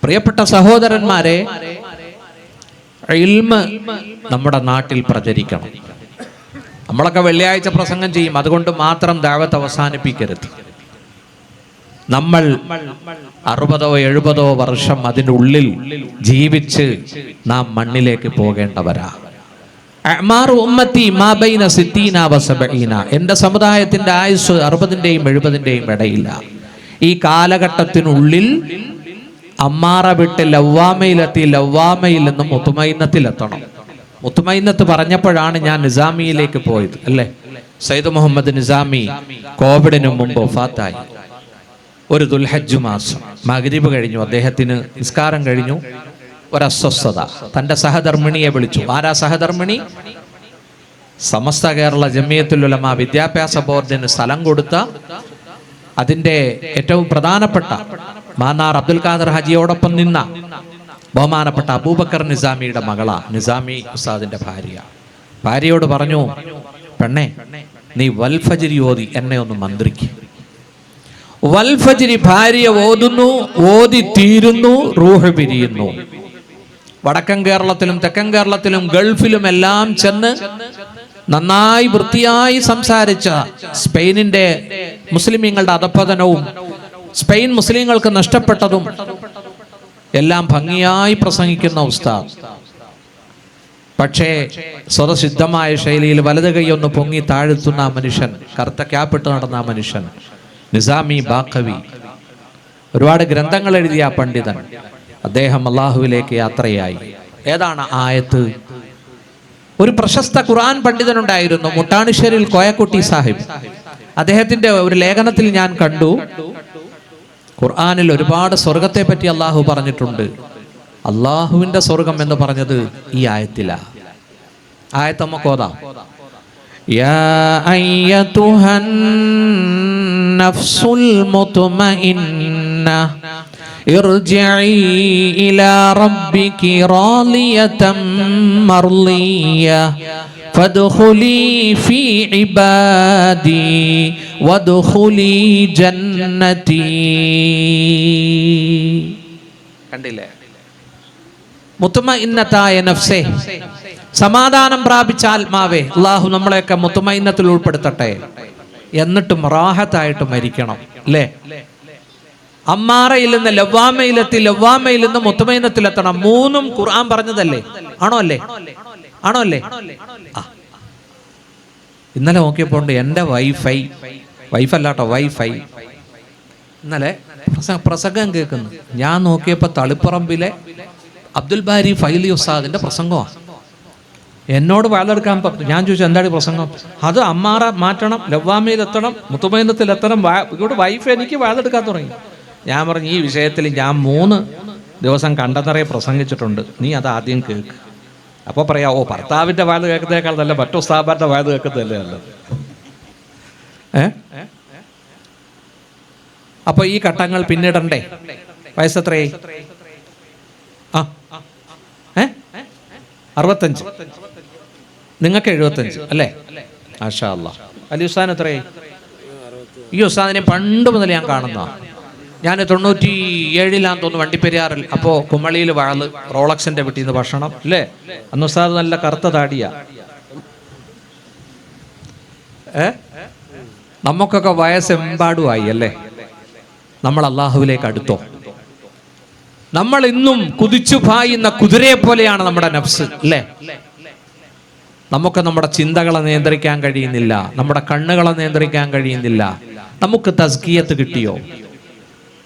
പ്രിയപ്പെട്ട സഹോദരന്മാരെ, ഇൽമ് നമ്മുടെ നാട്ടിൽ പ്രചരിക്കണം. നമ്മളൊക്കെ വെള്ളിയാഴ്ച പ്രസംഗം ചെയ്യും, അതുകൊണ്ട് മാത്രം ദഅവത്ത് അവസാനിപ്പിക്കരുത്. നമ്മൾ 60-70 വർഷം അതിനുള്ളിൽ ജീവിച്ച് നാം മണ്ണിലേക്ക് പോകേണ്ടവരാ. എന്റെ സമുദായത്തിന്റെ ആയുസ് 60-ന്റെയും 70-ന്റെയും ഇടയില്ല. ഈ കാലഘട്ടത്തിനുള്ളിൽ അമ്മാറ വിട്ട് ലവ്വാമയിലെത്തി, ലവ്വാമയിൽ നിന്നും മുത്തുമൈനത്തിലെത്തണം. മുത്തുമൈനത്ത് പറഞ്ഞപ്പോഴാണ് ഞാൻ നിസാമിയിലേക്ക് പോയത്, അല്ലേ? സയ്യിദ് മുഹമ്മദ് നിസാമി കോവിഡിന് മുമ്പ് വഫാത്തായി. ഒരു ദുൽഹജ്ജ് മാസം മഗ്രിബ് കഴിഞ്ഞു, അദ്ദേഹത്തിന് നിസ്കാരം കഴിഞ്ഞു, ഒരസ്വസ്ഥത. തൻ്റെ സഹധർമ്മിണിയെ വിളിച്ചു. ആരാ സഹധർമ്മിണി? സമസ്ത കേരള ജമിയത്തുൽ ഉലമ വിദ്യാഭ്യാസ ബോർഡിന് സ്ഥലം കൊടുത്ത, അതിൻ്റെ ഏറ്റവും പ്രധാനപ്പെട്ട മാന്നാർ അബ്ദുൽ ഖാദർ ഹാജിയോടൊപ്പം നിന്ന ബഹുമാനപ്പെട്ട അബൂബക്കർ നിസാമിയുടെ മകളാ, നിസാമി ഉസ്താദിന്റെ ഭാര്യ. ഭാര്യയോട് പറഞ്ഞു, പെണ്ണെ, നീ വൽഫജ്രി ഓതി എന്നെ ഒന്ന് മന്ത്രിക്ക്. വൽഫജ്രി ഭാര്യ ഓതുന്നു, ഓതി തീരുന്നു, റൂഹ് പിരിയുന്നു. വടക്കൻ കേരളത്തിലും തെക്കൻ കേരളത്തിലും ഗൾഫിലും എല്ലാം ചെന്ന് നന്നായി വൃത്തിയായി സംസാരിച്ച, സ്പെയിനിന്റെ മുസ്ലിമീങ്ങളുടെ അധപ്പതനവും സ്പെയിൻ മുസ്ലിങ്ങൾക്ക് നഷ്ടപ്പെട്ടതും എല്ലാം ഭംഗിയായി പ്രസംഗിക്കുന്ന ഉസ്താദ്. പക്ഷേ സ്വതസിദ്ധമായ ശൈലിയിൽ വലത് കൈയൊന്ന് പൊങ്ങി താഴ്ത്തുന്ന ആ മനുഷ്യൻ, കറുത്ത ക്യാപ്പിട്ട് നടന്ന ആ മനുഷ്യൻ, നിസാമി ബാഖവി, ഒരുപാട് ഗ്രന്ഥങ്ങൾ എഴുതിയ ആ പണ്ഡിതൻ, അദ്ദേഹം അള്ളാഹുവിലേക്ക് യാത്രയായി. ഏതാണ് ആയത്ത്? ഒരു പ്രശസ്ത ഖുർആൻ പണ്ഡിതനുണ്ടായിരുന്നു, മുട്ടാണിശ്ശേരിൽ കോയക്കുട്ടി സാഹിബ്. അദ്ദേഹത്തിന്റെ ഒരു ലേഖനത്തിൽ ഞാൻ കണ്ടു, ഖുർആനിൽ ഒരുപാട് സ്വർഗത്തെ പറ്റി അള്ളാഹു പറഞ്ഞിട്ടുണ്ട്. അള്ളാഹുവിന്റെ സ്വർഗം എന്ന് പറഞ്ഞത് ഈ ആയത്തിലാ. ആയത്ത് നമുക്ക് ഓതാം. യാ അയ്യതുഹൻ നഫ്സുൽ മുത്മഇന്ന ഇർജിഇ ഇലാ റബ്ബികി റാളിയതൻ മർളിയ ഫദ്ഖുലി ഫീ ഇബാദി വദ്ഖുലി ജന്നതി. കണ്ടില്ലേ? മുത്മഇന്നതായ നഫ്സേ, സമാധാനം പ്രാപിച്ച ആത്മാവേ, അള്ളാഹു നമ്മളെയൊക്കെ മുത്മഇന്നത്തിൽ ഉൾപ്പെടുത്തട്ടെ. എന്നിട്ടും റാഹത്തായിട്ട് മരിക്കണം, അല്ലേ? അമ്മാറയിൽ നിന്ന് ലവ്വാമയിലെത്തി, ലവ്വാമയിൽ നിന്ന് മുത്മഇന്നത്തിലെത്തണം. മൂന്നും ഖുർആൻ പറഞ്ഞതല്ലേ? ആണോ അല്ലേ? ആണോ അല്ലേ? ഇന്നലെ നോക്കിയപ്പോൾ എൻ്റെ വൈഫല്ലാട്ടോ വൈഫൈ ഇന്നലെ പ്രസംഗം കേൾക്കുന്നു. ഞാൻ നോക്കിയപ്പോൾ തളിപ്പറമ്പിലെ അബ്ദുൽ ബാരി ഫൈലി ഉസ്താദിന്റെ പ്രസംഗമാണ്. എന്നോട് വാഴെടുക്കാൻ പറഞ്ഞു. ഞാൻ ചോദിച്ചു, എന്താണ് പ്രസംഗം? അത് അമ്മാറ മാറ്റണം, ലവ്വാമയിലെത്തണം, മുത്തുമൈനത്തിലെത്തണം. ഇവിടെ വൈഫ് എനിക്ക് വാഴെടുക്കാൻ തുടങ്ങി. ഞാൻ പറഞ്ഞു, ഈ വിഷയത്തിൽ ഞാൻ 3 ദിവസം കണ്ടതറയെ പ്രസംഗിച്ചിട്ടുണ്ട്, നീ അത് ആദ്യം കേൾക്ക്. അപ്പോൾ പറയാ, ഓ, ഭർത്താവിന്റെ വാഴ കേൾക്കുന്നതിനേക്കാൾ നല്ല മറ്റു സ്ഥാപനത്തിന്റെ വാഴ കേൾക്കുന്നതല്ലേ നല്ലത്. അപ്പൊ ഈ ഘട്ടങ്ങൾ പിന്നിടണ്ടേ? വയസ്സെത്രയായി? 65. നിങ്ങൾക്ക് 75 അല്ലേ? മാഷാ അല്ലാഹ്. അലി ഉസ്താദിന് എത്രയായി? ഈ ഉസ്താദിനെ പണ്ട് മുതൽ ഞാൻ കാണുന്ന. ഞാൻ 97-ലാന്ന് തോന്നുന്നു വണ്ടിപ്പെരിയാറിൽ. അപ്പോൾ കുമളിയിൽ വാള്, റോളക്സിന്റെ വീട്ടിൽ നിന്ന് ഭക്ഷണം, അല്ലേ? അന്ന് ഉസ്താദ് നല്ല കറുത്ത താടിയാ. നമുക്കൊക്കെ വയസ്സെമ്പാടുമായി, അല്ലേ? നമ്മൾ അള്ളാഹുവിലേക്ക് അടുത്തോ? നമ്മൾ ഇന്നും കുതിച്ചു പായുന്ന കുതിരയെ പോലെയാണ് നമ്മുടെ നഫ്സ്, അല്ലേ? നമുക്ക് നമ്മുടെ ചിന്തകളെ നിയന്ത്രിക്കാൻ കഴിയുന്നില്ല, നമ്മുടെ കണ്ണുകളെ നിയന്ത്രിക്കാൻ കഴിയുന്നില്ല. നമുക്ക് തസ്കിയത്ത് കിട്ടിയോ?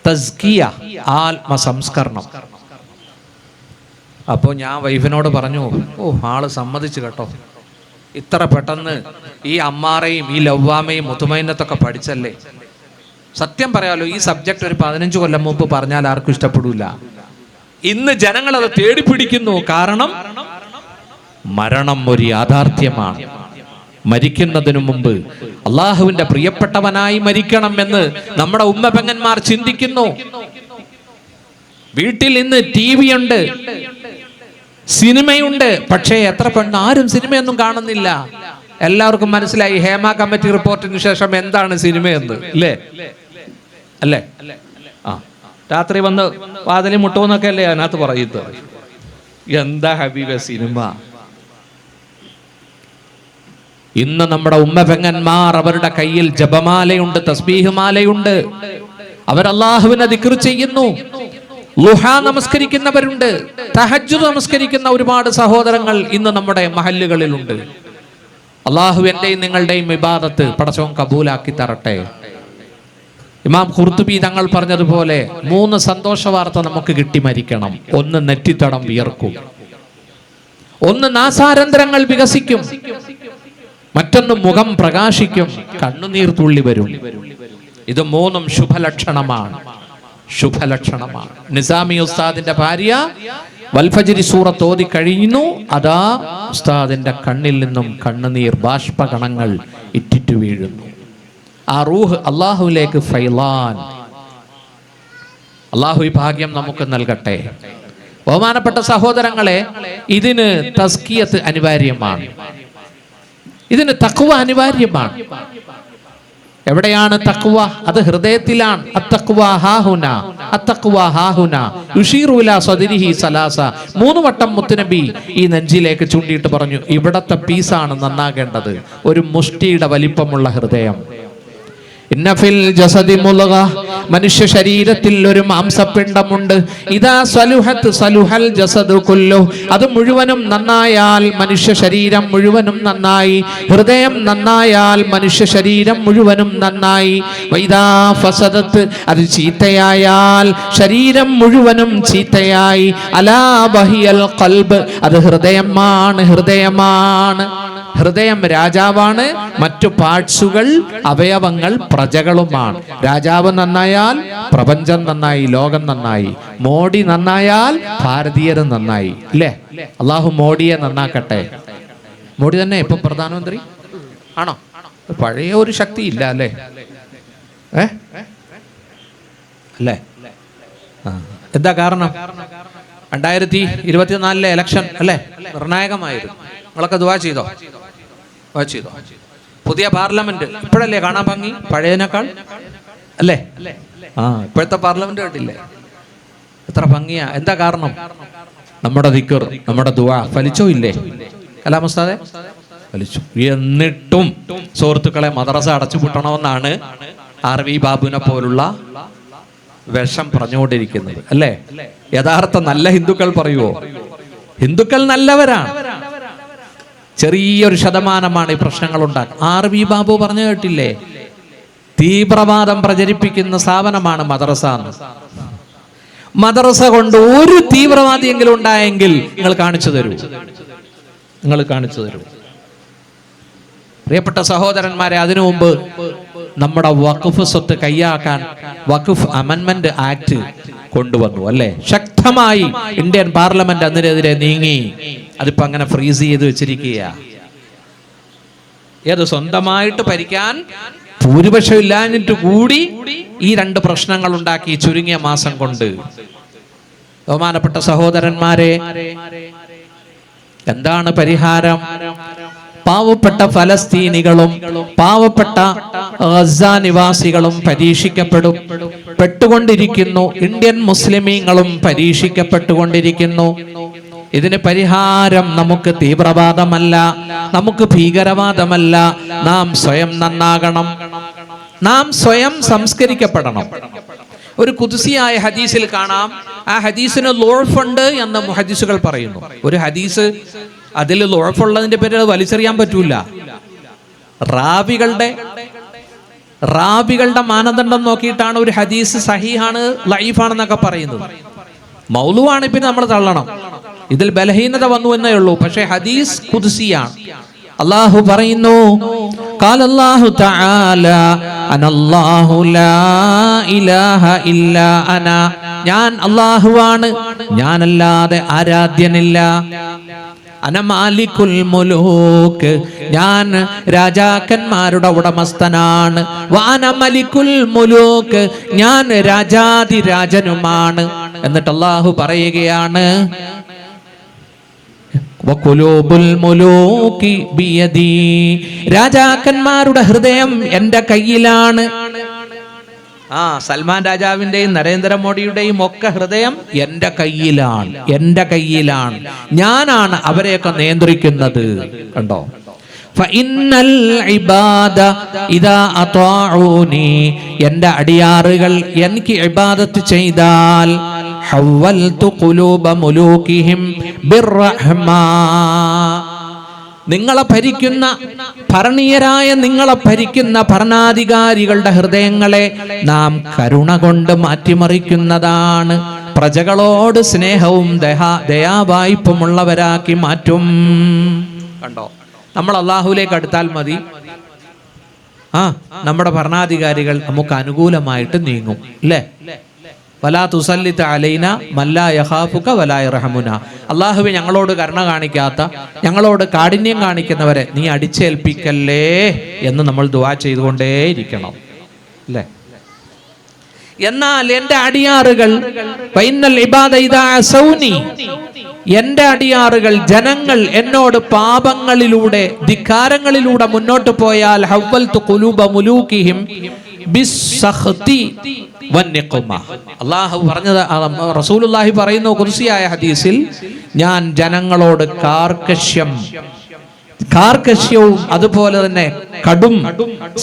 തസ്കിയ, ആത്മസംസ്കരണം. അപ്പോൾ ഞാൻ വൈഫിനോട് പറഞ്ഞു, ഓ, ആള് സമ്മതിച്ചു കേട്ടോ, ഇത്ര പെട്ടെന്ന് ഈ അമ്മാറയും ഈ ലവ്വാമയും മുത്തുമൈനത്തൊക്കെ പഠിച്ചല്ലേ. സത്യം പറയാലോ, ഈ സബ്ജക്ട് ഒരു 15 കൊല്ലം മുമ്പ് പറഞ്ഞാൽ ആർക്കും ഇഷ്ടപ്പെടില്ല. ഇന്ന് ജനങ്ങൾ അത് തേടിപ്പിടിക്കുന്നു. കാരണം മരണം ഒരു യാഥാർത്ഥ്യമാണ്. മരിക്കുന്നതിനു മുമ്പ് അള്ളാഹുവിന്റെ പ്രിയപ്പെട്ടവനായി മരിക്കണം എന്ന് നമ്മുടെ ഉമ്മ പെങ്ങന്മാർ ചിന്തിക്കുന്നു. വീട്ടിൽ ഇന്ന് TV ഉണ്ട്, സിനിമയുണ്ട്, പക്ഷേ എത്ര പെണ്ണ് ആരും സിനിമയൊന്നും കാണുന്നില്ല. എല്ലാവർക്കും മനസ്സിലായി ഹേമ കമ്മിറ്റി റിപ്പോർട്ടിന് ശേഷം എന്താണ് സിനിമയെന്ന്, അല്ലേ? രാത്രി വന്ന് വാതിലിൽ മുട്ടുമെന്നൊക്കെ അല്ലേ അതിനകത്ത് പറയുന്നത്. എന്താ ഹബീബ സിനിമ. ഇന്ന് നമ്മുടെ ഉമ്മ പെങ്ങന്മാർ അവരുടെ കയ്യിൽ ജപമാലയുണ്ട്, തസ്ബീഹ് മാലയുണ്ട്. അവർ അല്ലാഹുവിനെ ദിക്ർ ചെയ്യുന്നു. ളുഹ നമസ്കരിക്കുന്നവരുണ്ട്. തഹജ്ജുദ് നമസ്കരിക്കുന്ന ഒരുപാട് സഹോദരങ്ങൾ ഇന്ന് നമ്മുടെ മഹല്ലുകളിലുണ്ട്. അല്ലാഹു എന്റെയും നിങ്ങളുടെയും ഇബാദത്ത് പടച്ചോൻ കബൂലാക്കി തരട്ടെ. ഇമാം ഖുർത്തുബി തങ്ങൾ പറഞ്ഞതുപോലെ 3 സന്തോഷ വാർത്ത നമുക്ക് കിട്ടി മരിക്കണം. 1 നെറ്റിത്തടം വിയർക്കും, 1 നാസാരന്ധ്രങ്ങൾ വികസിക്കും, മറ്റൊന്ന് മുഖം പ്രകാശിക്കും, കണ്ണുനീർ തുള്ളി വരും. ഇത് 3ഉം ശുഭലക്ഷണമാണ്. നിസാമി ഉസ്താദിന്റെ ഭാര്യ വൽഫജ്രി സൂറത്ത് ഓതി കഴിയുന്നു. അതാ ഉസ്താദിന്റെ കണ്ണിൽ നിന്നും കണ്ണുനീർ ബാഷ്പകണങ്ങൾ ഇറ്റിറ്റു വീഴുന്നു. ആ റൂഹ് അള്ളാഹുവിലേക്ക് ഫൈലാൻ. അള്ളാഹു ഈ ഭാഗ്യം നമുക്ക് നൽകട്ടെ. ബഹുമാനപ്പെട്ട സഹോദരങ്ങളെ, ഇതിന് തസ്കിയത്ത് അനിവാര്യമാണ്, ഇതിന് തഖ്വ അനിവാര്യമാണ്. എവിടെയാണ് തഖ്വ? അത് ഹൃദയത്തിലാണ്. അത്തഖ്വ ഹാഹുന, അത്തഖ്വ ഹാഹുന യുശീറു ഇലാ സദ്രിഹി സലാസ. 3 വട്ടം മുത്തുനബി ഈ നെഞ്ചിലേക്ക് ചൂണ്ടിയിട്ട് പറഞ്ഞു, ഇവിടത്തെ പീസാണ് നന്നാകേണ്ടത്. ഒരു മുഷ്ടിയുടെ വലിപ്പമുള്ള ഹൃദയം. ഇന്നഫിൽ ജസദി മുൽഗ, മനുഷ്യ ശരീരത്തിൽ ഒരു മാംസപിണ്ഡമുണ്ട്. ഇദാ സലുഹത് സലുഹൽ ജസദു കുല്ലു, അത് മുഴുവനും നന്നായാൽ മനുഷ്യ ശരീരം മുഴുവനും നന്നായി. ഹൃദയം നന്നായാൽ മനുഷ്യ ശരീരം മുഴുവനും നന്നായി. വൈദാ ഫസദത്ത്, അത് ചീത്തയായാൽ ശരീരം മുഴുവനും ചീത്തയായി. അലാ ബഹിയൽ ഖൽബ്, അത് ഹൃദയമാണ്. ഹൃദയം രാജാവാണ്, മറ്റു പാർട്സുകൾ അവയവങ്ങൾ പ്രജകളുമാണ്. രാജാവ് നന്നായാൽ പ്രപഞ്ചം നന്നായി, ലോകം നന്നായി. മോഡി നന്നായാൽ ഭാരതീയരും നന്നായി. അല്ലേ? അള്ളാഹു മോഡിയെ നന്നാക്കട്ടെ. മോഡി തന്നെ ഇപ്പൊ പ്രധാനമന്ത്രി ആണോ? പഴയ ഒരു ശക്തി ഇല്ല അല്ലേ? അല്ലേ? എന്താ കാരണം? 2024 ഇലക്ഷൻ അല്ലേ, നിർണായകമായിരുന്നു. നിങ്ങളൊക്കെ ദുആ ചെയ്തോ? പുതിയ പാർലമെന്റ് ഇപ്പോഴല്ലേ കാണാൻ ഭംഗി, പഴയതിനേക്കാൾ അല്ലേ? ഇപ്പോഴത്തെ പാർലമെന്റ് കണ്ടില്ലേ എത്ര ഭംഗിയാ. എന്താ കാരണം? നമ്മുടെ ദിക്ർ, നമ്മുടെ ദുആ ഫലിച്ചോ ഇല്ലേ? കലാമുസ്താദെ ഫലിച്ചു. എന്നിട്ടും സുഹൃത്തുക്കളെ, മദ്രസ അടച്ചുപൂട്ടണമെന്നാണ് RV ബാബുവിനെ പോലുള്ള വിഷം പറഞ്ഞുകൊണ്ടിരിക്കുന്നത് അല്ലേ? യഥാർത്ഥ നല്ല ഹിന്ദുക്കൾ പറയുവോ? ഹിന്ദുക്കൾ നല്ലവരാണ്. ചെറിയൊരു ശതമാനമാണ് ഈ പ്രശ്നങ്ങൾ ഉണ്ടാക്കുക. RV ബാബു പറഞ്ഞു കേട്ടില്ലേ, തീവ്രവാദം പ്രചരിപ്പിക്കുന്ന സ്ഥാപനമാണ് മദ്രസ. മദ്രസ കൊണ്ട് ഒരു തീവ്രവാദിയെങ്കിലും ഉണ്ടായെങ്കിൽ നിങ്ങൾ കാണിച്ചു തരൂ. പ്രിയപ്പെട്ട സഹോദരന്മാരെ, അതിനു മുമ്പ് നമ്മുടെ വഖഫ് സ്വത്ത് കയ്യാക്കാൻ വഖഫ് അമെൻമെന്റ് ആക്ട് കൊണ്ടുവന്നു അല്ലേ? ശക്തമായി ഇന്ത്യൻ പാർലമെന്റ് അതിനെതിരെ നീങ്ങി. അതിപ്പോ അങ്ങനെ ഫ്രീസ് ചെയ്ത് വെച്ചിരിക്കുക. ഏത് സ്വന്തമായിട്ട് ഭരിക്കാൻ ഭൂരിപക്ഷം ഇല്ലാഞ്ഞിട്ട് കൂടി ഈ 2 പ്രശ്നങ്ങൾ ഉണ്ടാക്കി ചുരുങ്ങിയ മാസം കൊണ്ട്. ബഹുമാനപ്പെട്ട സഹോദരന്മാരെ, എന്താണ് പരിഹാരം? പാവപ്പെട്ട ഫലസ്തീനികളും പാവപ്പെട്ട ഗസ നിവാസികളും പെട്ടുകൊണ്ടിരിക്കുന്നു. ഇന്ത്യൻ മുസ്ലിമീങ്ങളും പരീക്ഷിക്കപ്പെട്ടുകൊണ്ടിരിക്കുന്നു. ഇതിന് പരിഹാരം നമുക്ക് തീവ്രവാദമല്ല, നമുക്ക് ഭീകരവാദമല്ല. നാം സ്വയം നന്നാകണം, നാം സ്വയം സംസ്കരിക്കപ്പെടണം. ഒരു ഖുദ്സിയായ ഹദീസിൽ കാണാം, ആ ഹദീസിന് ലോഫുണ്ട് എന്ന് മുഹദ്ദിസുകൾ പറയുന്നു. ഒരു ഹദീസ് അതിൽ ലോഫുള്ളതിന്റെ പേര് അത് വലിച്ചെറിയാൻ പറ്റൂല. റാവികളുടെ മാനദണ്ഡം നോക്കിയിട്ടാണ് ഒരു ഹദീസ് സഹീഹാണ് ലൈഫാണെന്നൊക്കെ പറയുന്നത്. മൗലുവാണ് പിന്നെ നമ്മൾ തള്ളണം. ഇതിൽ ബലഹീനത വന്നു എന്നേ ഉള്ളൂ. പക്ഷേ ഹദീസ് ഖുദ്സിയാണ്. അല്ലാഹു പറയുന്നു, ഖാല അല്ലാഹു തആല അനല്ലാഹു ലാ ഇലാഹ ഇല്ലാ അന, ഞാൻ അല്ലാഹുവാണ്, ഞാനല്ലാതെ ആരാധ്യനില്ല. അന മാലിക്കുൽ മുലൂക്ക്, ഞാൻ രാജാക്കന്മാരുടെ ഉടമസ്ഥനാണ്. വഅന മലിക്കുൽ മുലൂക്ക്, ഞാൻ രാജാതിരാജനുമാണ്. എന്നിട്ട് അല്ലാഹു പറയുകയാണ്, വഖുലൂബുൽ മുലൂകി ബിയദി, രാജാക്കന്മാരുടെ ഹൃദയം എൻ്റെ കയ്യിലാണ്. സൽമാൻ രാജാവിന്റെയും നരേന്ദ്രമോദിയുടെയും ഒക്കെ ഹൃദയം എൻ്റെ കയ്യിലാണ്. ഞാനാണ് അവരെയൊക്കെ നിയന്ത്രിക്കുന്നത്. കണ്ടോ? ഫഇന്നൽ ഇബാദ ഇദാ അതാഊനി, എൻ്റെ അടിയാറുകൾ എനിക്ക് ഇബാദത്ത് ചെയ്താൽ ഹവ്വൽതു ഖുലൂബ മുലൂകിഹിം ബിർറഹ്മാ, നിങ്ങളെ ഭരിക്കുന്ന നിങ്ങളെ ഭരിക്കുന്ന ഭരണാധികാരികളുടെ ഹൃദയങ്ങളെ നാം കരുണ കൊണ്ട് മാറ്റിമറിക്കുന്നതാണ്. പ്രജകളോട് സ്നേഹവും ദയാവായ്പുമുള്ളവരാക്കി മാറ്റും. കണ്ടോ? നമ്മൾ അള്ളാഹുവിലേക്ക് അടുത്താൽ മതി, നമ്മുടെ ഭരണാധികാരികൾ നമുക്ക് അനുകൂലമായിട്ട് നീങ്ങും. അല്ലേ? വലാ തുസല്ലിത അലൈന മല്ലാ യഖാഫുക വലാ യർഹമുന, അള്ളാഹുവേ ഞങ്ങളോട് കരുണ കാണിക്കാത്ത, ഞങ്ങളോട് കാഠിന്യം കാണിക്കുന്നവരെ നീ അടിച്ചേൽപ്പിക്കല്ലേ എന്ന് നമ്മൾ ദുആ ചെയ്തുകൊണ്ടേയിരിക്കണം. അല്ലേ? എന്നാൽ എൻ്റെ അടിയാറുകൾ എൻ്റെ അടിയാറുകൾ ജനങ്ങൾ എന്നോട് പാപങ്ങളിലൂടെ ധിക്കാരങ്ങളിലൂടെ മുന്നോട്ട് പോയാൽ ഹവ്വൽതു ഖുലൂബ മുലൂകിഹിം ബിസ്സഖ്തി വന്നിഖ്മ, അല്ലാഹു പറഞ്ഞത്, റസൂലുള്ളാഹി പറയുന്നു ഖുദ്സിയായ ഹദീസിൽ, ഞാൻ ജനങ്ങളോട് കാർക്കശ്യവും അതുപോലെ തന്നെ കടും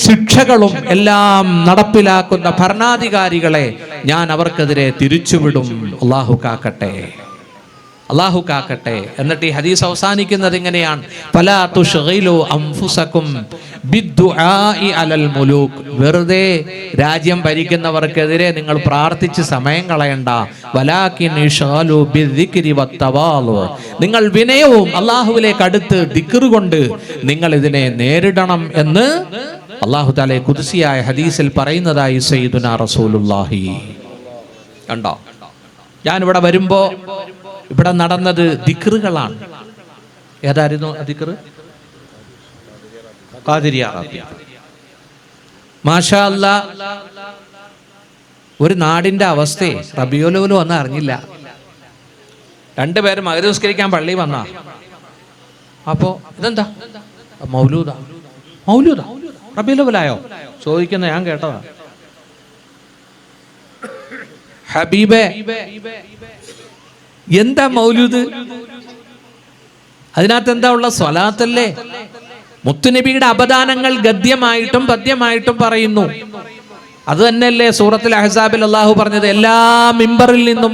ശിക്ഷകളും എല്ലാം നടപ്പിലാക്കുന്ന ഭരണാധികാരികളെ ഞാൻ അവർക്കെതിരെ തിരിച്ചുവിടും. അല്ലാഹു കാക്കട്ടെ. എന്നിട്ട് ഈ ഹദീസ് അവസാനിക്കുന്നത് ഇങ്ങനെയാണ്, ഫലാ തുശ്ഗിലു അൻഫുസകും ബിദ്ദുആഇ അലൽ മുലൂക്, വെറുതെ രാജ്യം ഭരിക്കുന്നവർക്കെതിരെ നിങ്ങൾ പ്രാർത്ഥിച്ച് സമയം കളയണ്ട. വലാകിൻ ഇശ്ഗാലു ബിദ്ദിക്രി വത്തവാളു, നിങ്ങൾ വിനയവും അല്ലാഹുവിലേക്ക് അടുത്ത് ദിക്ർ കൊണ്ട് നിങ്ങൾ ഇതിനെ നേരിടണം എന്ന് അല്ലാഹു തആല ഖുദ്സിയായ ഹദീസിൽ പറയുന്നതായി സയ്യിദുനാ റസൂലുള്ളാഹി. കണ്ടോ? ഞാനിവിടെ വരുമ്പോ ഇവിടെ നടന്നത് ദിക്റുകളാണ്. ഏതായിരുന്നു ദിക്ർ? ഖാദിരിയ. മാഷാ അല്ലാഹ്, ഒരു നാടിന്റെ അവസ്ഥയെ റബീഉൽ അവ്വൽ വന്ന് അറിഞ്ഞില്ല. രണ്ടുപേരും മഗ്‌രിബ് നിസ്കരിക്കാൻ പള്ളി വന്നാ, അപ്പോ ഇതെന്താ മൗലൂദ റബീഉൽ അവ്വലായോ ചോദിക്കുന്ന ഞാൻ കേട്ടതാ. ഹബീബേ, എന്താ മൗലൂദ്? അതിനകത്ത് എന്താ ഉള്ള? സ്വലാത്തല്ലേ? മുത്തുനബിയുടെ അപദാനങ്ങൾ ഗദ്യമായിട്ടും പദ്യമായിട്ടും പറയുന്നു. അത് തന്നെയല്ലേ സൂറത്തുൽ അഹ്സാബിൽ അല്ലാഹു പറഞ്ഞത്? എല്ലാ മിമ്പറിൽ നിന്നും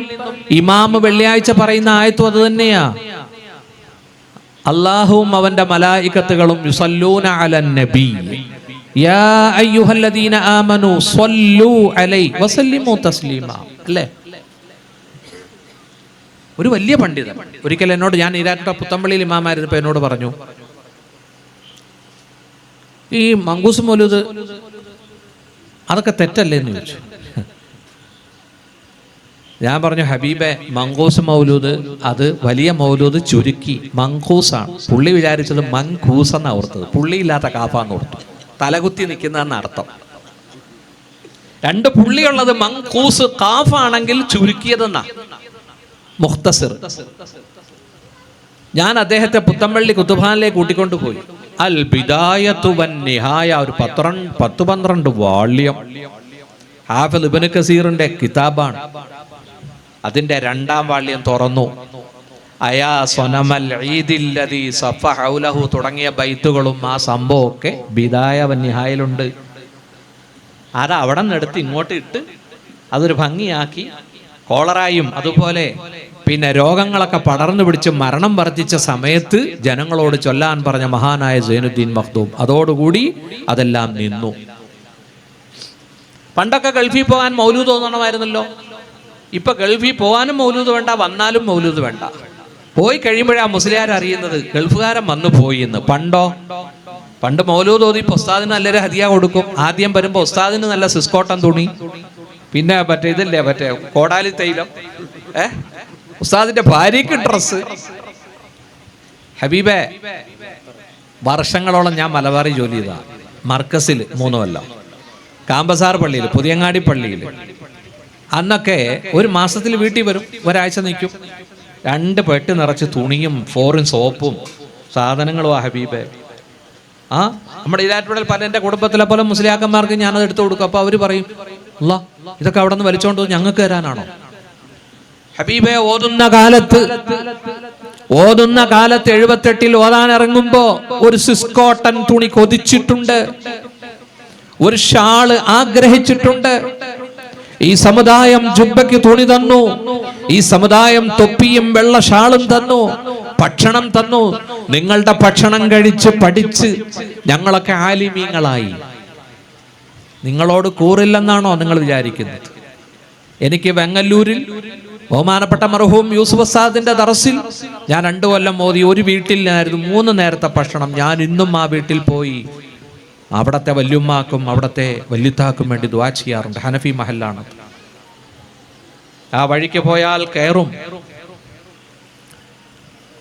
ഇമാം വെള്ളിയാഴ്ച പറയുന്ന ആയത്തും അത് തന്നെയാ. അല്ലാഹുവും അവന്റെ മലായികത്തുകളും യുസല്ലൂന അലൻ നബി യാ അയ്യുഹല്ലദീന ആമനു സ്വല്ലു അലൈഹി വസല്ലിമു തസ്ലീമാ. അല്ലേ? ഒരു വലിയ പണ്ഡിതൻ ഒരിക്കൽ എന്നോട്, ഞാൻ ഈരാറ്റ പുത്തമ്പള്ളിയിൽ ഇമാമായിരുന്നപ്പോൾ എന്നോട് പറഞ്ഞു, ഈ മങ്കൂസ് മൗലൂദ് അതൊക്കെ തെറ്റല്ലേ എന്ന് ചോദിച്ചു. ഞാൻ പറഞ്ഞു, ഹബീബെ, മങ്കൂസ് മൗലൂദ് അത് വലിയ മൗലൂദ് ചുരുക്കി മങ്കൂസാണ്. പുള്ളി വിചാരിച്ചത് മങ്കൂസ് എന്നാണ് ഓർത്തത്. പുള്ളിയില്ലാത്ത കാഫാന്ന് ഓർത്തു. തലകുത്തി നിൽക്കുന്നതെന്ന് അർത്ഥം. രണ്ട് പുള്ളിയുള്ളത് മങ്കൂസ്, കാഫാണെങ്കിൽ ചുരുക്കിയതെന്നാ, മുഖ്തസിർ. ഞാൻ അദ്ദേഹത്തെ പുത്തമ്പള്ളി കുത്തുബാനിലേക്ക് കൂട്ടിക്കൊണ്ടു പോയി. അൽ ബിദായത്തു വൻ നിഹായ, ഒരു 10-12 വാള്യം ഹാഫിദ് ഇബ്നു കസീറിന്റെ കിതാബാണ്. അതിന്റെ 2ാം വാള്യം തുറന്നു. അയാ സനമൽ ഈദില്ലദീ സഫ ഹൗലഹു തുടങ്ങിയ ബൈത്തുകളും ആ സംഭവമൊക്കെ ബിദായ വൻ നിഹായിലുണ്ട്. അത് അവിടെ നിന്ന് എടുത്ത് ഇങ്ങോട്ട് ഇട്ട് അതൊരു ഭംഗിയാക്കി, കോളറായും അതുപോലെ പിന്നെ രോഗങ്ങളൊക്കെ പടർന്നു പിടിച്ച് മരണം വർദ്ധിച്ച സമയത്ത് ജനങ്ങളോട് ചൊല്ലാൻ പറഞ്ഞ മഹാനായ സൈനുദ്ദീൻ മഖ്ദൂം, അതോടുകൂടി അതെല്ലാം നിന്നു. പണ്ടൊക്കെ ഗൾഫിൽ പോകാൻ മൗലൂദ് തോന്നണമായിരുന്നല്ലോ. ഇപ്പൊ ഗൾഫിൽ പോകാനും മൗലൂദ് വേണ്ട, വന്നാലും മൗലൂദ് വേണ്ട. പോയി കഴിയുമ്പോഴാ മുസ്ലിയാർ അറിയുന്നത് ഗൾഫുകാരൻ വന്നു പോയി എന്ന്. പണ്ട് മൗലൂദ് ഓതി ഉസ്താദിന് നല്ലൊരു ഹദിയ കൊടുക്കും. ആദ്യം വരുമ്പോ ഉസ്താദിന് നല്ല സിസ്കോട്ടൻ തുണി, പിന്നെ ഇതില്ലേ കോടാലി തൈലം, ഉസ്താദിന്റെ ഭാര്യയ്ക്ക് ഡ്രസ്സ്. ഹബീബെ, വർഷങ്ങളോളം ഞാൻ മലബാറി ജോലി ചെയ്ത മർക്കസിൽ 3 കൊല്ലം, കാമ്പസാർ പള്ളിയിൽ, പുതിയങ്ങാടി പള്ളിയിൽ. അന്നൊക്കെ ഒരു മാസത്തിൽ വീട്ടിൽ വരും, ഒരാഴ്ച നിൽക്കും. 2 പെട്ടി നിറച്ച് തുണിയും 4 സോപ്പും സാധനങ്ങളും. ഹബീബെ, നമ്മുടെ ഈരാറ്റുപുഴയിൽ പല എൻ്റെ കുടുംബത്തിലെ പോലെ മുസ്ലിയാക്കന്മാർക്ക് ഞാനത് എടുത്തു കൊടുക്കും. അപ്പോൾ അവർ പറയും, അല്ലാ, ഇതൊക്കെ അവിടെ നിന്ന് വലിച്ചോണ്ട് ഞങ്ങൾക്ക് തരാനാണോ? ഹബീബെ ഓതുന്ന കാലത്ത് 78 ഓതാൻ ഇറങ്ങുമ്പോ ഒരു സിസ്കോട്ടൻ തുണി കൊതിച്ചിട്ടുണ്ട്, ഒരു ഷാള് ആഗ്രഹിച്ചിട്ടുണ്ട്. ഈ സമുദായം ജുബ്ബയ്ക്ക് തുണി തന്നു, ഈ സമുദായം തൊപ്പിയും വെള്ള ഷാളും തന്നു, ഭക്ഷണം തന്നു. നിങ്ങളുടെ ഭക്ഷണം കഴിച്ച് പഠിച്ച് ഞങ്ങളൊക്കെ ആലിമീങ്ങളായി. നിങ്ങളോട് കൂറില്ലെന്നാണോ നിങ്ങൾ വിചാരിക്കുന്നത്? എനിക്ക് വെങ്ങല്ലൂരിൽ ബഹുമാനപ്പെട്ട മർഹൂം യൂസുഫ് ഉസ്താദിന്റെ ദർസിൽ ഞാൻ 2 കൊല്ലം ഓതി. ഒരു വീട്ടിലായിരുന്നു 3 നേരത്തെ ഭക്ഷണം. ഞാൻ ഇന്നും ആ വീട്ടിൽ പോയി അവിടത്തെ വല്യുമ്മാക്കും അവിടത്തെ വല്യുത്താക്കും വേണ്ടി ദുആ ചെയ്യാറുണ്ട്. ഹനഫി മഹല്ലാണ്. ആ വഴിക്ക് പോയാൽ കയറും.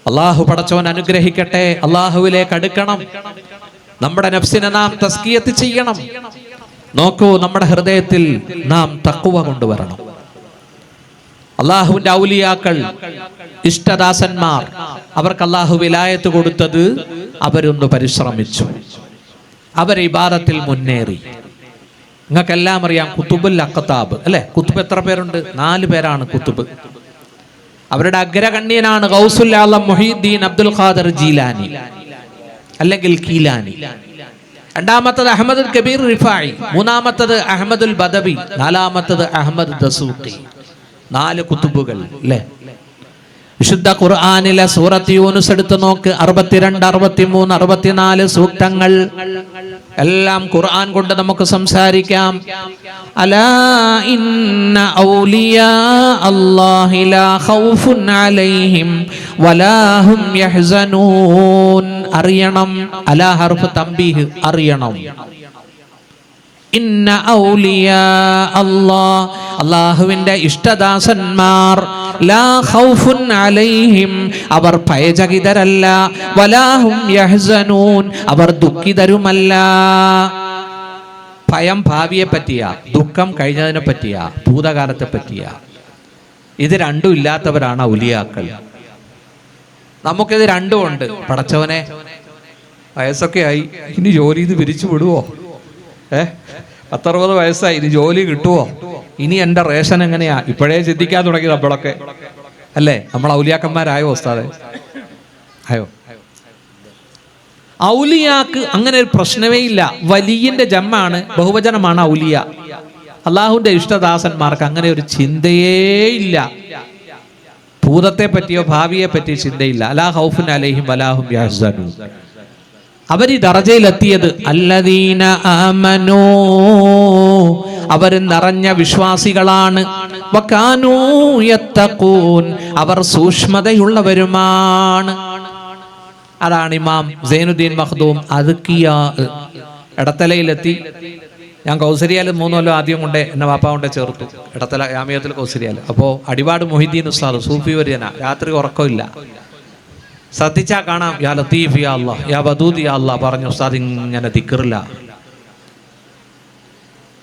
അള്ളാഹു പടച്ചവൻ അനുഗ്രഹിക്കട്ടെ. അള്ളാഹുവിലേക്ക് അടുക്കണം. നമ്മുടെ നഫ്സിനെ നാം തസ്കിയത്ത് ചെയ്യണം. നോക്കൂ, നമ്മുടെ ഹൃദയത്തിൽ നാം തഖ്വ കൊണ്ടുവരണം. അള്ളാഹുവിന്റെ ഔലിയാക്കൾ, ഇഷ്ടദാസന്മാർ, അവർക്ക് അള്ളാഹു വിലായത്ത് കൊടുത്തത് അവരൊന്ന് പരിശ്രമിച്ചു, അവർ ഇബാദത്തിൽ മുന്നേറി. നിങ്ങൾക്കെല്ലാം അറിയാം കുത്തുബുൽ അഖ്താബ് അല്ലെ? കുത്തുബ് എത്ര പേരുണ്ട്? 4 പേരാണ് കുത്തുബ്. അവരുടെ അഗ്രഗണ്യനാണ് ഗൗസുൽ ആലം മുഹീദ്ദീൻ അബ്ദുൽ ഖാദിർ ജീലാനി അല്ലെങ്കിൽ കീലാനി. രണ്ടാമത്തത് അഹമ്മദുൽ കബീർ റിഫായി, മൂന്നാമത്തത് അഹമ്മദുൽ ബദവി, നാലാമത്തത് അഹമ്മദ് ദസൂഖി. 4 കുത്തുബുകൾ അല്ലേ? വിശുദ്ധ ഖുർആനിലെ സൂറത്ത് യൂനുസ് എടുത്ത് നോക്ക്. 62, 63, 64 സൂക്തങ്ങൾ എല്ലാം ഖുർആൻ കൊണ്ട് നമുക്ക് സംസാരിക്കാം. അലാ ഇന്ന ഔലിയാ അല്ലാഹി ലാ ഖൗഫുൻ അലൈഹിം വലാ ഹും യഹ്സനൂൻ. അറിയണം. അലാ ഹർഫ് തംബീഹ്, അറിയണം. ഇന്ന ഔലിയാ അല്ലാഹ്, അല്ലാഹുവിന്റെ ഇഷ്ടദാസന്മാർ, ലാ ഖൗഫുൻ അലൈഹിം, അവർ ഭയചകിതരല്ല, വലാ ഹും യഹ്സനൂൻ, അവർ ദുഃഖിതരുമല്ല. ഭയം ഭാവിയെ പറ്റിയാ, ദുഃഖം കഴിഞ്ഞതിനെ പറ്റിയാ, ഭൂതകാലത്തെ പറ്റിയാ. ഇത് രണ്ടും ഇല്ലാത്തവരാണ് ഔലിയാക്കൾ. നമുക്കിത് രണ്ടും ഉണ്ട്. പടച്ചവനെ, വയസ്സൊക്കെ ആയി, ഇനി ജോലി ഇത് പിരിച്ചു വിടുവോ? 10-60 വയസ്സായി, ഇനി ജോലി കിട്ടുവോ? ഇനി എൻ്റെ റേഷൻ എങ്ങനെയാ? ഇപ്പോഴേ ചിന്തിക്കാൻ തുടങ്ങി നമ്മളൊക്കെ അല്ലേ? നമ്മൾ ഔലിയാക്കന്മാരായോ ഉസ്താദേ? ആയോ? ഔലിയാക്ക് അങ്ങനെ ഒരു പ്രശ്നമേ ഇല്ല. വലിയന്റെ ജമ്മാണ്, ബഹുവചനമാണ് ഔലിയ. അള്ളാഹുവിന്റെ ഇഷ്ടദാസന്മാർക്ക് അങ്ങനെ ഒരു ചിന്തയേ ഇല്ല. ഭൂതത്തെ പറ്റിയോ ഭാവിയെ പറ്റിയോ ചിന്തയില്ല. അലാ ഖൗഫുൻ അലൈഹിം വലാ ഹും യഹ്സനൂൻ. അവർ ഈ ദറജയിലെത്തിയത് അല്ലദീന ആമനൂ, അവർ നിറഞ്ഞ വിശ്വാസികളാണ്. വകാനൂ യത്തഖൂൻ, അവർ സൂക്ഷ്മതയുള്ളവരുമാണ്. അതാണ് ഇമാം സൈനുദ്ദീൻ മഖ്ദൂം അദ്കിയാ എടത്തലയിലെത്തി. ഞാൻ കൗസരിയാൽ 3 കൊല്ലം ആദ്യം കൊണ്ട് എന്നെ വാപ്പ കൊണ്ട് ചേർത്തു, എടത്തല ജാമിയത്തുൽ കൗസരിയാൽ. അപ്പോൾ അടിവാട് മൊഹീദ്ദീൻ ഉസ്താദ് സൂഫി വര്യന, രാത്രി ഉറക്കമില്ല. ശ്രദ്ധിച്ചാൽ കാണാം, യാ ലത്തീഫ് യാ അല്ലാഹ്, യാ വദൂദ് യാ അല്ലാഹ് പറഞ്ഞു ഉസ്താദ് ഇങ്ങനെ ദിക്റില്ല.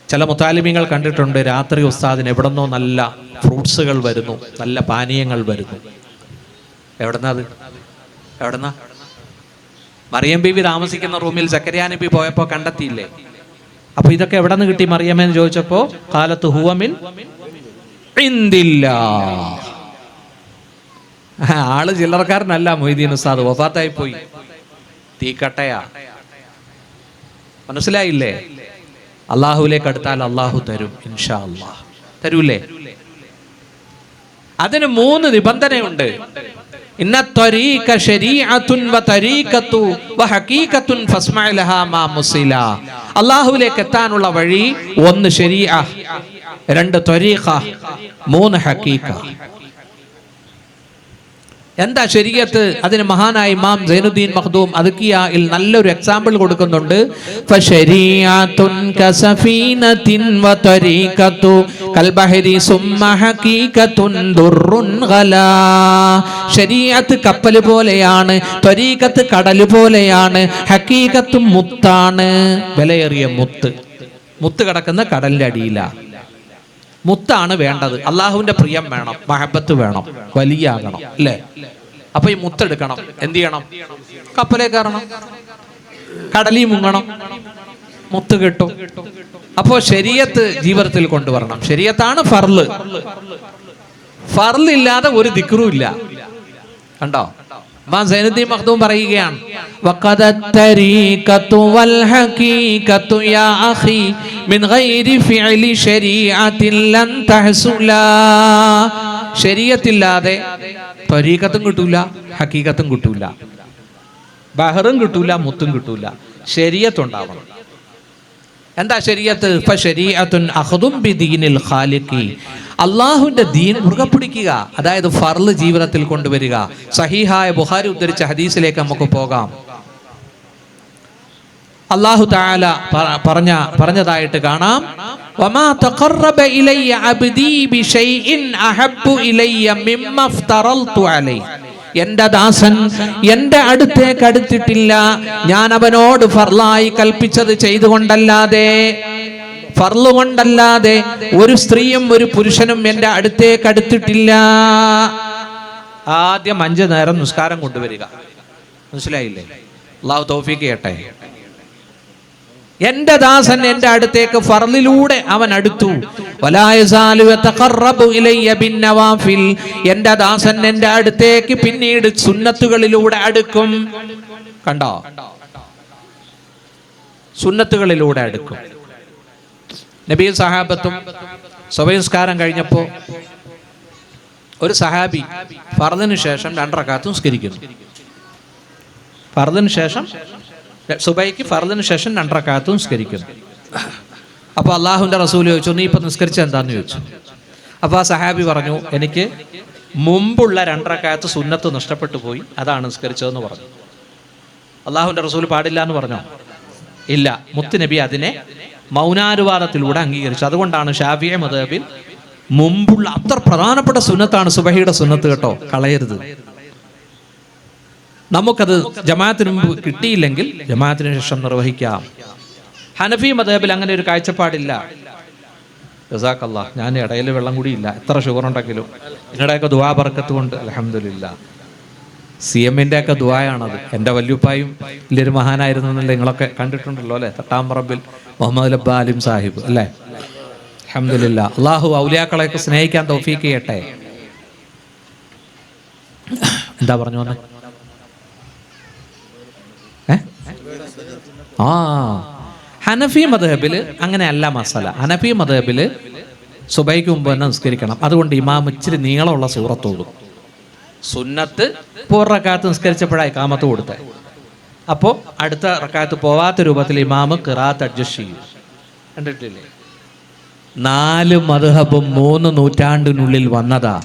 ചില മുത്താലിമീങ്ങൾ കണ്ടിട്ടുണ്ട്, രാത്രി ഉസ്താദിന് എവിടെന്നോ നല്ല ഫ്രൂട്ട്സുകൾ വരുന്നു, നല്ല പാനീയങ്ങൾ വരുന്നു. എവിടെന്നാ? മറിയം ബീവി താമസിക്കുന്ന റൂമിൽ സക്കരിയ നബി പോയപ്പോ കണ്ടെത്തിയില്ലേ? അപ്പൊ ഇതൊക്കെ എവിടെ നിന്ന് കിട്ടി മറിയമ്മേന്ന് ചോദിച്ചപ്പോ ഖാലത്ത് ഹുവ മിൻ ഇൻദില്ലാഹ്. ആള് ചില്ലറക്കാരനല്ല മൊയ്തീൻ ഉസ്താദ്, വഫാത്തായി പോയി, തീക്കട്ടയാ. മനസ്സിലായില്ലേ? അള്ളാഹുവിലേക്ക് അടുത്താൽ അള്ളാഹു തരും, ഇൻഷാ അല്ലാഹ്. തരൂലേ? അതിന് 3 നിബന്ധനയുണ്ട്. ഇന്ന ത്വരീക ശരീഅത്തുൻ വ തരീഖത്തു വ ഹഖീഖത്തുൻ ഫസ്മഅ ലഹാ മാ മുസില. അല്ലാഹുവിലേക്ക് എത്താനുള്ള വഴി 1 ശരീഅ, 2 ത്വരീഖ, 3 ഹഖീഖ. എന്താ ശരീഅത്ത്? അതിന് മഹാനായ ഇമാം സൈനുദ്ദീൻ മഖ്ദൂം അദ്കിയായിൽ നല്ലൊരു എക്സാമ്പിൾ കൊടുക്കുന്നുണ്ട്. ഫശരീഅത്തുൻ കസഫീനത്തിൻ വ തരീഖത്തു കൽബഹരി സുമ്മ ഹഖീഖത്തുൻ ദുർറുൻ ഗലാ. ശരീഅത്ത് കപ്പൽ പോലെയാണ്, തരീഖത്ത് കടൽ പോലെയാണ്, ഹഖീഖത്ത് മുത്താണ്, വിലയേറിയ മുത്ത്. മുത്ത് കിടക്കുന്ന കടലിന്റെ അടിയിലാണ്. മുത്താണ് വേണ്ടത്. അള്ളാഹുവിന്റെ പ്രിയം വേണം, മഹബത്ത് വേണം, വലിയാകണം അല്ലേ? അപ്പൊ ഈ മുത്തെടുക്കണം. എന്ത് ചെയ്യണം? കപ്പലേ കയറണം, കടലിൽ മുങ്ങണം. മുത്ത് കിട്ടും. അപ്പോ ശരീഅത്ത് ജീവിതത്തിൽ കൊണ്ടുവരണം. ശരീഅത്താണ് ഫർള്. ഫർള് ഇല്ലാതെ ഒരു ദിക്റും ഇല്ല. കണ്ടോ? സൈനുദ്ദീൻ മഖ്ദൂം പറയുകയാണ്, വഖദത് തരീഖതു വൽ ഹഖീഖതു യാ അഖി മിൻ ഗൈരി ഫിഅലി ശരീഅത്തിൻ ലൻ തഹസുലാ. ശരീഅത്തില്ലാതെ തരീഖത്തും കിട്ടൂല, ഹഖീഖത്തും കിട്ടൂല, ബഹറും കിട്ടൂല, മുത്തും കിട്ടൂല. ശരീഅത്ത് ഉണ്ടാവണം. എന്താ ശരീഅത്ത്? ഫശരീഅത്തുൻ അഖ്ദും ബിദീനിൽ ഖാലിഖി. അള്ളാഹുവിന്റെ ദീൻ മുറുകെ പിടിക്കുക, അതായത് ഫർള് ജീവിതത്തിൽ കൊണ്ടുവരിക. സഹീഹായ ബുഖാരി ഉദ്ധരിച്ച ഹദീസിലേക്ക് നമുക്ക് പോകാം. അല്ലാഹു തആല പറഞ്ഞതായിട്ട് കാണാം, വമാ തഖറബ ഇലയ്യ അബ്ദീ ബിശൈഇൻ അഹബ്ബു ഇലയ്യ മിമ്മ ഇഫ്തറൽതു അലൈഹി. എന്റെ ദാസൻ എന്റെ അടുത്തേക്ക് അടുത്തിട്ടില്ല ഞാൻ അവനോട് ഫർളായി കൽപ്പിച്ചത് ചെയ്തുകൊണ്ടല്ലാതെ, ഫർള് കൊണ്ടല്ലാതെ ഒരു സ്ത്രീയും ഒരു പുരുഷനും എന്റെ അടുത്തേക്ക് അടുത്തിട്ടില്ല. ആദ്യം 5 നേരം നിസ്കാരം കൊണ്ടുവരിക. മനസ്സിലായില്ലേ? അല്ലാഹു തൗഫീഖ് ചെയ്യട്ടെ. എന്റെ ദാസൻ എന്റെ അടുത്തേക്ക് ഫർളിലൂടെ അവൻ അടുത്തു. വലാ യസാലു യതഖറബു ഇലയ്യ ബിന്നവാഫിൽ. എന്റെ ദാസൻ എന്റെ അടുത്തേക്ക് പിന്നീട് സുന്നത്തുകളിലൂടെ അടുക്കും. കണ്ടോ? സുന്നത്തുകളിലൂടെ അടുക്കും. നബിയും സഹാബത്തും സുബഹി നിസ്കാരം കഴിഞ്ഞപ്പോൾ ഒരു സഹാബി ഫർദിന് ശേഷം 2 റക്അത്ത് നിസ്കരിക്കുന്നു. ഫർദിന് ശേഷം സുബൈക്ക് ഫർദിന് ശേഷം 2 റക്അത്ത് നിസ്കരിക്കുന്നു. അപ്പോൾ അള്ളാഹുവിൻ്റെ റസൂൽ ചോദിച്ചു, നീ ഇപ്പം നിസ്കരിച്ച എന്താന്ന് ചോദിച്ചു. അപ്പോൾ ആ സഹാബി പറഞ്ഞു, എനിക്ക് മുമ്പുള്ള 2 റക്അത്ത് സുന്നത്ത് നഷ്ടപ്പെട്ടു പോയി, അതാണ് നിസ്കരിച്ചതെന്ന് പറഞ്ഞു. അള്ളാഹുവിൻ്റെ റസൂൽ പാടില്ല എന്ന് പറഞ്ഞോ? ഇല്ല. മുത്ത് നബി അതിനെ മൗനാനുവാദത്തിലൂടെ അംഗീകരിച്ചു. അതുകൊണ്ടാണ് ഷാഫിഈ മദ്ഹബിൽ മുമ്പുള്ള അത്ര പ്രധാനപ്പെട്ട സുന്നത്താണ് സുബഹിയുടെ സുന്നത്ത് കേട്ടോ, കളയരുത്. നമുക്കത് ജമാഅത്തിന് മുമ്പ് കിട്ടിയില്ലെങ്കിൽ ജമാഅത്തിന് ശേഷം നിർവഹിക്കാം. ഹനഫി മദ്ഹബിൽ അങ്ങനെ ഒരു കാഴ്ചപ്പാടില്ല. ജസാക്കല്ലാഹ്. ഞാൻ ഇടയിൽ വെള്ളം കൂടിയില്ല, എത്ര ഷുഗർ ഉണ്ടെങ്കിലും നിങ്ങളുടെയൊക്കെ ദുആ ബർക്കത്ത് കൊണ്ട് അൽഹംദുലില്ലാ. CM-ന്റെ ഒക്കെ ദുആയാണത്. എൻ്റെ വല്യുപ്പായും വലിയൊരു മഹാനായിരുന്നു എന്നല്ലേ നിങ്ങളൊക്കെ കണ്ടിട്ടുണ്ടല്ലോ അല്ലേ? തട്ടാമ്പറമ്പിൽ മുഹമ്മദ് ലബ്ബ അലിം സാഹിബ് അല്ലേ? അൽഹംദുലില്ലാ. അള്ളാഹു ഔലിയാക്കളെയൊക്കെ സ്നേഹിക്കാൻ തൗഫീഖ് ചെയ്യട്ടെ. എന്താ പറഞ്ഞു വന്നേ? ഹനഫി മദ്ഹബില് അങ്ങനെയല്ല മസല. ഹനഫി മദ്ഹബില് സുബൈക്ക് മുമ്പ് തന്നെ നിസ്കരിക്കണം. അതുകൊണ്ട് ഇമാം ഇച്ചിരി നീളമുള്ള സൂറത്ത് ഓതും. സുന്നത്ത് 4 റക്അത്ത് നിസ്കരിച്ചപ്പോഴായി ഇഖാമത്ത് കൊടുത്തത്. അപ്പോൾ അടുത്ത റക്അത്ത് പോവാത്ത രൂപത്തിൽ ഇമാം ഖിറാഅത്ത് അഡ്ജസ്റ്റ് ചെയ്യും. കണ്ടിട്ടില്ലേ? 4 മദ്ഹബും 3 നൂറ്റാണ്ടിനുള്ളിൽ വന്നതാ.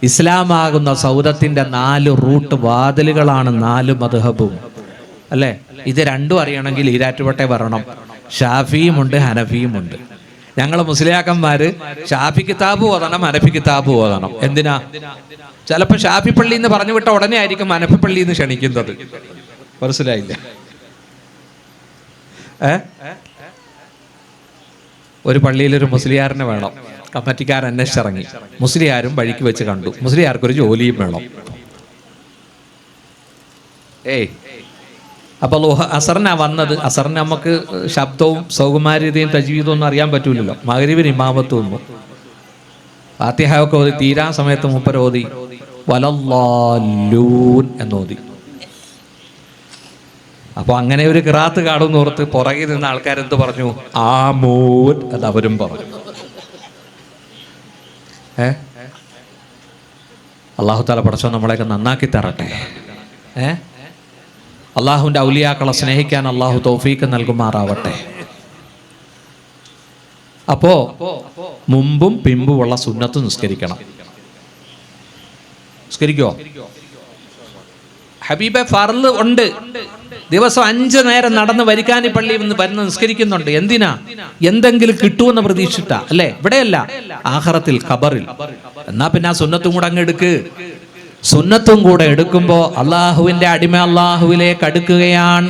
ഇസ്ലാമാകുന്ന സൗദത്തിന്റെ 4 റൂട്ട് വാതിലുകളാണ് 4 മദ്ഹബും അല്ലേ? ഇത് രണ്ടും അറിയണമെങ്കിൽ ഈരാറ്റുപേട്ടെ വരണം. ഷാഫിയുമുണ്ട്, ഹനഫിയുമുണ്ട്. ഞങ്ങൾ മുസ്ലിയാക്കന്മാര് ഷാഫി കിതാബ് ഓതണം, ഹനഫി കിതാബ് ഓതണം. എന്തിനാ? ചിലപ്പോൾ ഷാഫി പള്ളി എന്ന് പറഞ്ഞു വിട്ട ഉടനെ ആയിരിക്കും ഹനഫി പള്ളി എന്ന് ക്ഷണിക്കുന്നത്. മനസ്സിലായില്ല? ഒരു പള്ളിയിലൊരു മുസ്ലിയാറിനെ വേണം. കമ്മിറ്റിക്കാരൻ അന്വേഷിച്ചിറങ്ങി. മുസ്ലിയാരും വഴിക്ക് വെച്ച് കണ്ടു. മുസ്ലിയാർക്കൊരു ജോലിയും വേണം. അപ്പോൾ അസറിനാ വന്നത്. അസറിന് നമുക്ക് ശബ്ദവും സൗകുമാര്യതയും തജ്വീദും ഒന്നും അറിയാൻ പറ്റൂലല്ലോ. മഗ്രിബിന് ഇമാമത്തും ഒന്നും. ഫാത്തിഹ ഒക്കെ ഓതി തീരാൻ സമയത്ത് മൂപ്പര് ഓതി വലല്ലാലൂൻ എന്നോതി. അപ്പൊ അങ്ങനെ ഒരു ഖിറാഅത്ത് കാണുമെന്ന് ഓർത്ത് പുറകിൽ നിന്ന ആൾക്കാരെന്ത് പറഞ്ഞു? ആമൂൻ എന്ന് അവരും പറഞ്ഞു. അല്ലാഹു തആല പടച്ചോൻ നമ്മളെയൊക്കെ നന്നാക്കി തരട്ടെ. അള്ളാഹുവിൻ്റെ ഔലിയാക്കളെ സ്നേഹിക്കാൻ അള്ളാഹു തൗഫീക്ക് നൽകുമാറാവട്ടെ. അപ്പോ മുമ്പും പിമ്പുമുള്ള സുന്നത്ത് നിസ്കരിക്കണം. നിസ്കരിക്കോ? ഹബീബെ ഫർള് ഉണ്ട്. ദിവസം 5 നേരം നടന്ന് വരിക്കാനി പള്ളിയിൽ നിന്ന് വരുന്ന നിസ്കരിക്കുന്നുണ്ട്. എന്തിനാ? എന്തെങ്കിലും കിട്ടുമെന്ന് പ്രതീക്ഷിച്ചിട്ടാ അല്ലേ? ഇവിടെയല്ല, ആഖിറത്തിൽ ഖബറിൽ. എന്നാ പിന്നെ ആ സുന്നത്തും കൂടെ അങ്ങ് എടുക്ക്. സുന്നത്തും കൂടെ എടുക്കുമ്പോ അള്ളാഹുവിന്റെ അടിമ അള്ളാഹുവിലേക്ക് അടുക്കുകയാണ്.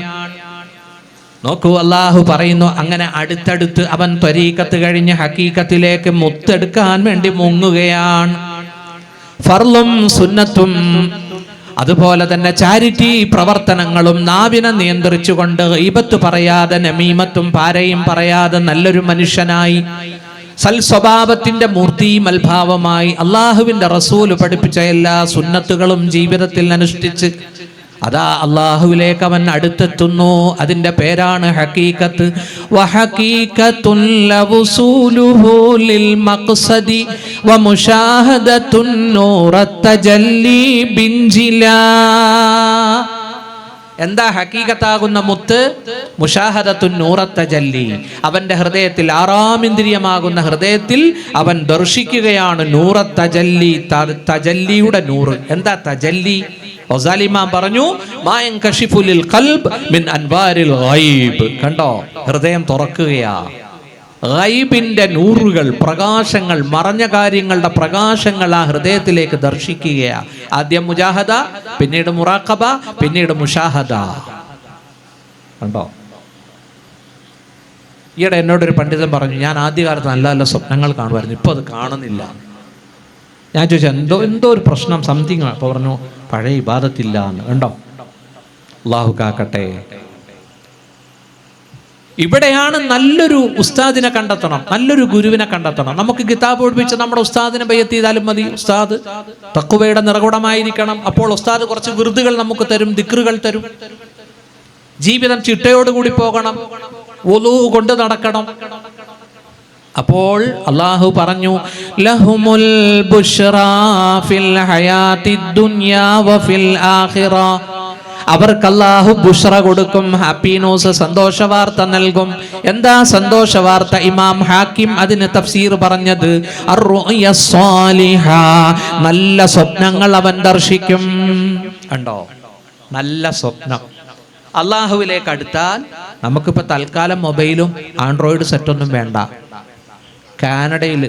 നോക്കൂ, അള്ളാഹു പറയുന്നു, അങ്ങനെ അടുത്തടുത്ത് അവൻ ത്വരീഖത്ത് കഴിഞ്ഞ് ഹഖീഖത്തിലേക്ക് മുത്തെടുക്കാൻ വേണ്ടി മുങ്ങുകയാണ്. ഫർളും സുന്നത്തും അതുപോലെ തന്നെ ചാരിറ്റി പ്രവർത്തനങ്ങളും നാവിനെ നിയന്ത്രിച്ചുകൊണ്ട് ഗീബത്ത് പറയാതെ നമീമത്തും പാരയും പറയാതെ നല്ലൊരു മനുഷ്യനായി സൽ സ്വഭാവത്തിന്റെ മൂർത്തി മൽഭാവമായി അള്ളാഹുവിന്റെ റസൂൽ പഠിപ്പിച്ച എല്ലാ സുന്നത്തുകളും ജീവിതത്തിൽ അനുഷ്ഠിച്ച് അതാ അള്ളാഹുവിലേക്ക് അവൻ അടുത്തെത്തുന്നു. അതിന്റെ പേരാണ് ഹഖീഖത്ത്. വഹഖീഖത്തുൻ ലവസൂലുഹു ലിൽ മഖ്സദി വമുശാഹദത്തുൻ നൂറത്ത് തജല്ലി ബിൻജിലാ. എന്താ ഹഖീഖത്താകുന്ന മുത്ത്? മുശാഹദത്തുൻ നൂറത്ത് തജല്ലി. അവന്റെ ഹൃദയത്തിൽ, ആറാമിന്ദ്രിയമാകുന്ന ഹൃദയത്തിൽ അവൻ ദർശിക്കുകയാണ് നൂറത്ത് തജല്ലി, തജല്ലിയുടെ നൂറ്. എന്താ തജല്ലി? ഗസാലിമാം പറഞ്ഞു, മായൻ കശിഫുലിൽ ഖൽബ് മിൻ അൻവാരിൽ ഗൈബ്. കണ്ടോ, ഹൃദയം തുറക്കുകയാ. ഗൈബിന്റെ നൂറുകൾ, പ്രകാശങ്ങൾ, മറഞ്ഞ കാര്യങ്ങളുടെ പ്രകാശങ്ങൾ ആ ഹൃദയത്തിലേക്ക് ദർശിക്കുകയാ. ആദ്യം മുജാഹദ, പിന്നീട് മുറാഖബ, പിന്നീട് മുഷാഹദ. കണ്ടോ? ഈയിടെ എന്നോടൊരു പണ്ഡിതൻ പറഞ്ഞു, ഞാൻ ആദ്യകാലത്ത് നല്ല നല്ല സ്വപ്നങ്ങൾ കാണുമായിരുന്നു, ഇപ്പൊ അത് കാണുന്നില്ല. ഞാൻ ചോദിച്ചു എന്തോ ഒരു പ്രശ്നം, സംതിങ്. അപ്പോൾ പറഞ്ഞു, പഴയ ഇബാദത്തില്ല എന്ന്. ഉണ്ടോ? അല്ലാഹു കാക്കട്ടെ. ഇവിടെയാണ് നല്ലൊരു ഉസ്താദിനെ കണ്ടെത്തണം, നല്ലൊരു ഗുരുവിനെ കണ്ടെത്തണം. നമുക്ക് കിതാബ് പഠിപ്പിച്ച് നമ്മുടെ ഉസ്താദിനെ ബയ്യത്ത് ചെയ്താലും മതി. ഉസ്താദ് തഖ്വയുടെ നിറകുടമായിരിക്കണം. അപ്പോൾ ഉസ്താദ് കുറച്ച് വിറുതുകൾ നമുക്ക് തരും, ദിക്റുകൾ തരും. ജീവിതം ചിട്ടയോടുകൂടി പോകണം, വുളൂ കൊണ്ട് നടക്കണം. അപ്പോൾ അല്ലാഹു പറഞ്ഞു, ലഹുമുൽ ബുശ്റാ ഫിൽ ഹയാത്തിദ് ദുനിയാ വഫിൽ ആഖിറ. അവർക്ക് അല്ലാഹു ബുശ്റ കൊടുക്കും, ഹാപ്പി ന്യൂസ്, സന്തോഷ വാർത്ത നൽകും. എന്താ സന്തോഷ വാർത്ത? ഇമാം ഹാക്കിം അതിന് തഫ്സീർ പറഞ്ഞത് അർറുയ സ്വാലിഹ, നല്ല സ്വപ്നങ്ങൾ അവൻ ദർശിക്കും. കണ്ടോ? നല്ല സ്വപ്നം. അല്ലാഹുവിലേക്ക് അടുത്താൽ നമുക്കിപ്പോൾ തൽക്കാലം മൊബൈലും ആൻഡ്രോയിഡ് സെറ്റൊന്നും വേണ്ട. കാനഡയിൽ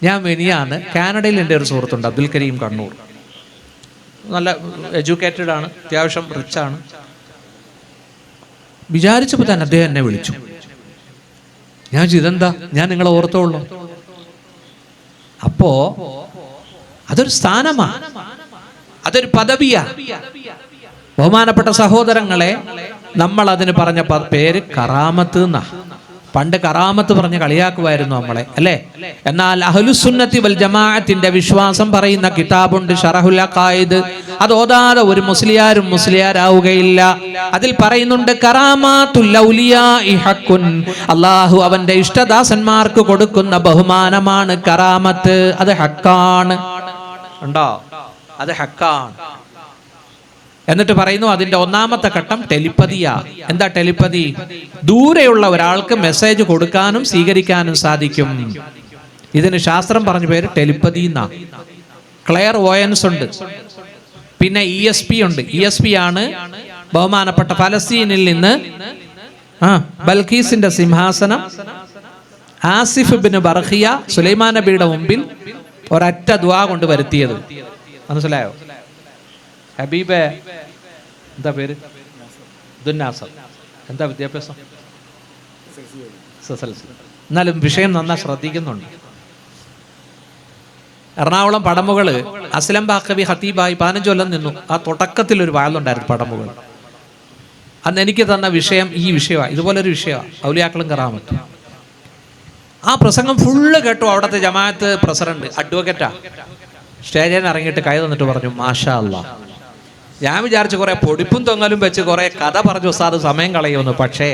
ഞാൻ മിനിയാന്ന് കാനഡയിൽ എൻ്റെ ഒരു സുഹൃത്തുണ്ട്, അബ്ദുൽ കരീം കണ്ണൂർ. നല്ല എഡ്യൂക്കേറ്റഡ് ആണ്, അത്യാവശ്യം റിച്ചാണ്. വിചാരിച്ചപ്പോൾ തന്നെ അദ്ദേഹം എന്നെ വിളിച്ചു. ഞാൻ ഇതെന്താ, ഞാൻ നിങ്ങളെ ഓർത്തോളൂ. അപ്പോ അതൊരു സ്ഥാനമാണ്, അതൊരു പദവിയാ. ബഹുമാനപ്പെട്ട സഹോദരങ്ങളെ, നമ്മൾ അതിന് പറഞ്ഞ പേര് കറാമത്ത് എന്നാ. പണ്ട് കറാമത്ത് പറഞ്ഞ് കളിയാക്കുമായിരുന്നു നമ്മളെ, അല്ലേ? എന്നാൽ അഹ്ലുസുന്നത്തി വൽ ജമാഅത്തിന്റെ വിശ്വാസം പറയുന്ന കിതാബുണ്ട്, ശറഹുൽ അഖായിദ്. അത് ഓതാതെ ഒരു മുസ്ലിയാരും മുസ്ലിയാരാവുകയില്ല. അതിൽ പറയുന്നുണ്ട്, കറാമാത്തുൽ ഔലിയാഇ ഹഖ്കുൻ. അല്ലാഹു അവന്റെ ഇഷ്ടദാസന്മാർക്ക് കൊടുക്കുന്ന ബഹുമാനമാണ് കറാമത്ത്. അത് ഹക്കാണ്. ഉണ്ടോ? അത് ഹക്കാണ്. എന്നിട്ട് പറയുന്നു, അതിന്റെ ഒന്നാമത്തെ ഘട്ടം ടെലിപ്പതിയാ. എന്താ ടെലിപ്പതി? ദൂരെയുള്ള ഒരാൾക്ക് മെസ്സേജ് കൊടുക്കാനും സ്വീകരിക്കാനും സാധിക്കും. ഇതിന് ശാസ്ത്രം പറഞ്ഞ പേര് ടെലിപ്പതി എന്നാ. ക്ലെയർ വോയൻസ് ഉണ്ട്, പിന്നെ ESP ഉണ്ട്. ESP ആണ് ബഹുമാനപ്പെട്ട ഫലസ്തീനിൽ നിന്ന് ബൽഖീസിന്റെ സിംഹാസനം ആസിഫ് ഇബ്നു ബർഖിയ സുലൈമാൻ നബിയുടെ മുമ്പിൽ ഒരൊറ്റ ദുആ കൊണ്ട് വരുത്തിയത്. മനസ്സിലായോ? ഹബീബ് എന്താ പേര്? ദുന്നാസർ. എന്താ വിദ്യാഭ്യാസം? എന്നാലും വിഷയം നന്നാ ശ്രദ്ധിക്കുന്നുണ്ട്. എറണാകുളം പടമുകള് അസ്ലം ബാഖവി ഖത്തീബായി 15 കൊല്ലം നിന്നു. ആ തുടക്കത്തിൽ ഒരു വാളുണ്ടായിരുന്നു പടമുകൾ. അന്ന് എനിക്ക് തന്ന വിഷയം ഈ വിഷയമാണ്, ഇതുപോലൊരു വിഷയമാണ്, ഔലിയാക്കളും കറാമത്തും. ആ പ്രസംഗം ഫുള്ള് കേട്ടു. അവിടുത്തെ ജമാഅത്ത് പ്രസിഡന്റ് അഡ്വക്കേറ്റാ സ്റ്റേജിൽ നിന്ന് ഇറങ്ങിയിട്ട് കൈ തന്നിട്ട് പറഞ്ഞു, മാഷാ അല്ലാ. ഞാൻ വിചാരിച്ചു കുറെ പൊടിപ്പും തൊങ്ങലും വെച്ച് കുറെ കഥ പറഞ്ഞു ഉസ്താദ് സമയം കളയുമെന്ന്. പക്ഷേ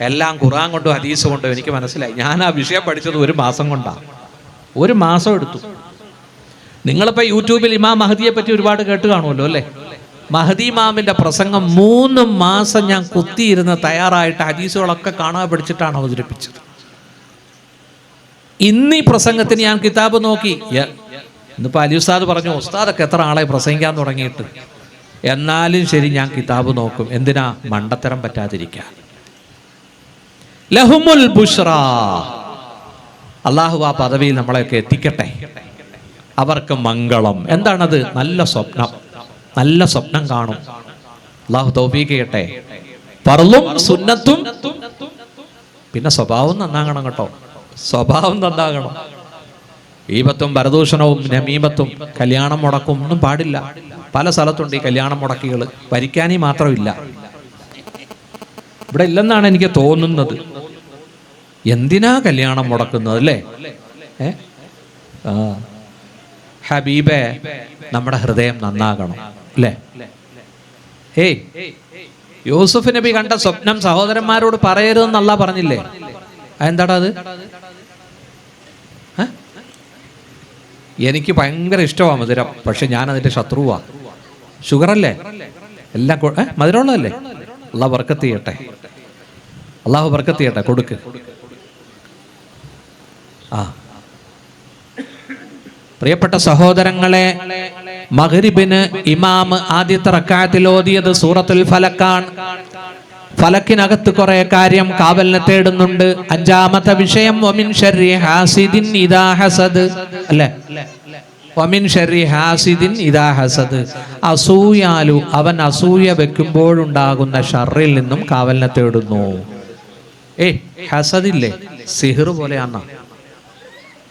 എല്ലാം ഖുർആൻ കൊണ്ടും ഹദീസ് കൊണ്ടും എനിക്ക് മനസ്സിലായി. ഞാൻ ആ വിഷയം പഠിച്ചത് 1 മാസം കൊണ്ടാണ്. 1 മാസം എടുത്തു. നിങ്ങളിപ്പോൾ യൂട്യൂബിൽ ഇമാം മഹദിയെ പറ്റി ഒരുപാട് കേട്ട് കാണുമല്ലോ, അല്ലേ? മഹദി ഇമാമിന്റെ പ്രസംഗം 3 മാസം ഞാൻ കുത്തിയിരുന്ന് തയ്യാറായിട്ട് ഹദീസുകളൊക്കെ കാണാൻ പഠിച്ചിട്ടാണ് അവതരിപ്പിച്ചത്. ഇന്ന് ഈ പ്രസംഗത്തിന് ഞാൻ കിതാബ് നോക്കി. ഇന്നിപ്പോൾ അലി ഉസ്താദ് പറഞ്ഞു, ഉസ്താദൊക്കെ എത്ര ആളെ പ്രസംഗിക്കാൻ തുടങ്ങിയിട്ട്. എന്നാലും ശരി, ഞാൻ കിതാബ് നോക്കും. എന്തിനാ? മണ്ടത്തരം പറ്റാതിരിക്കാൻ. ലഹുമുൽ ബുശ്റാ. അല്ലാഹു ആ പദവിയിൽ നമ്മളെയൊക്കെ എത്തിക്കട്ടെ. അവർക്ക് മംഗളം. എന്താണത്? നല്ല സ്വപ്നം. നല്ല സ്വപ്നം കാണും. അല്ലാഹു തൗഫീഖ് ചെയ്യട്ടെ. ഫർളും സുന്നത്തും. പിന്നെ സ്വഭാവം നന്നാകണം കേട്ടോ. സ്വഭാവം നന്നാകണം. ഈബത്തും പരദൂഷണവും നമീമത്തും കല്യാണം മുടക്കും ഒന്നും പാടില്ല. പല സ്ഥലത്തുണ്ട് ഈ കല്യാണം മുടക്കികൾ. വരിക്കാനീ മാത്രമില്ല, ഇവിടെ ഇല്ലെന്നാണ് എനിക്ക് തോന്നുന്നത്. എന്തിനാ കല്യാണം മുടക്കുന്നത് അല്ലേ? ഹബീബേ, നമ്മുടെ ഹൃദയം നന്നാകണം അല്ലേ? യൂസുഫ് നബി കണ്ട സ്വപ്നം സഹോദരന്മാരോട് പറയരുതെന്നല്ല പറഞ്ഞില്ലേ? അതെന്താടാ അത്? എനിക്ക് ഭയങ്കര ഇഷ്ടമാണ് മധുരം, പക്ഷെ ഞാൻ അതിന്റെ ശത്രുവാ. ഷുഗറല്ലേ എല്ലാം, മധുരമുള്ളതല്ലേ? അള്ളാഹു ബർക്കത്ത് ചെയ്യട്ടെ, അള്ളാഹു ബർക്കത്ത് ചെയ്യട്ടെ, കൊടുക്ക്. പ്രിയപ്പെട്ട സഹോദരങ്ങളെ, മഗ്രിബിന് ഇമാം ആദ്യത്തെ റക്അത്തിൽ ഓതിയത് സൂറത്തുൽ ഫലക്കാണ്. ഫലക്കിനകത്ത് കുറെ കാര്യം കാവലിനെ തേടുന്നുണ്ട്. അഞ്ചാമത്തെ വിഷയം വമിൻ ശർരി ഹാസിദിൻ ഇദാ ഹസദ് അല്ലേ? വമിൻ ശർരി ഹാസിദിൻ ഇദാ ഹസദ്, അസൂയാലു അവൻ അസൂയ വെക്കുമ്പോഴുണ്ടാകുന്ന ഷർറിൽ നിന്നും കാവലിനെ തേടുന്നു. ഹസദില്ലേ, സിഹിർ പോലെയാണ്.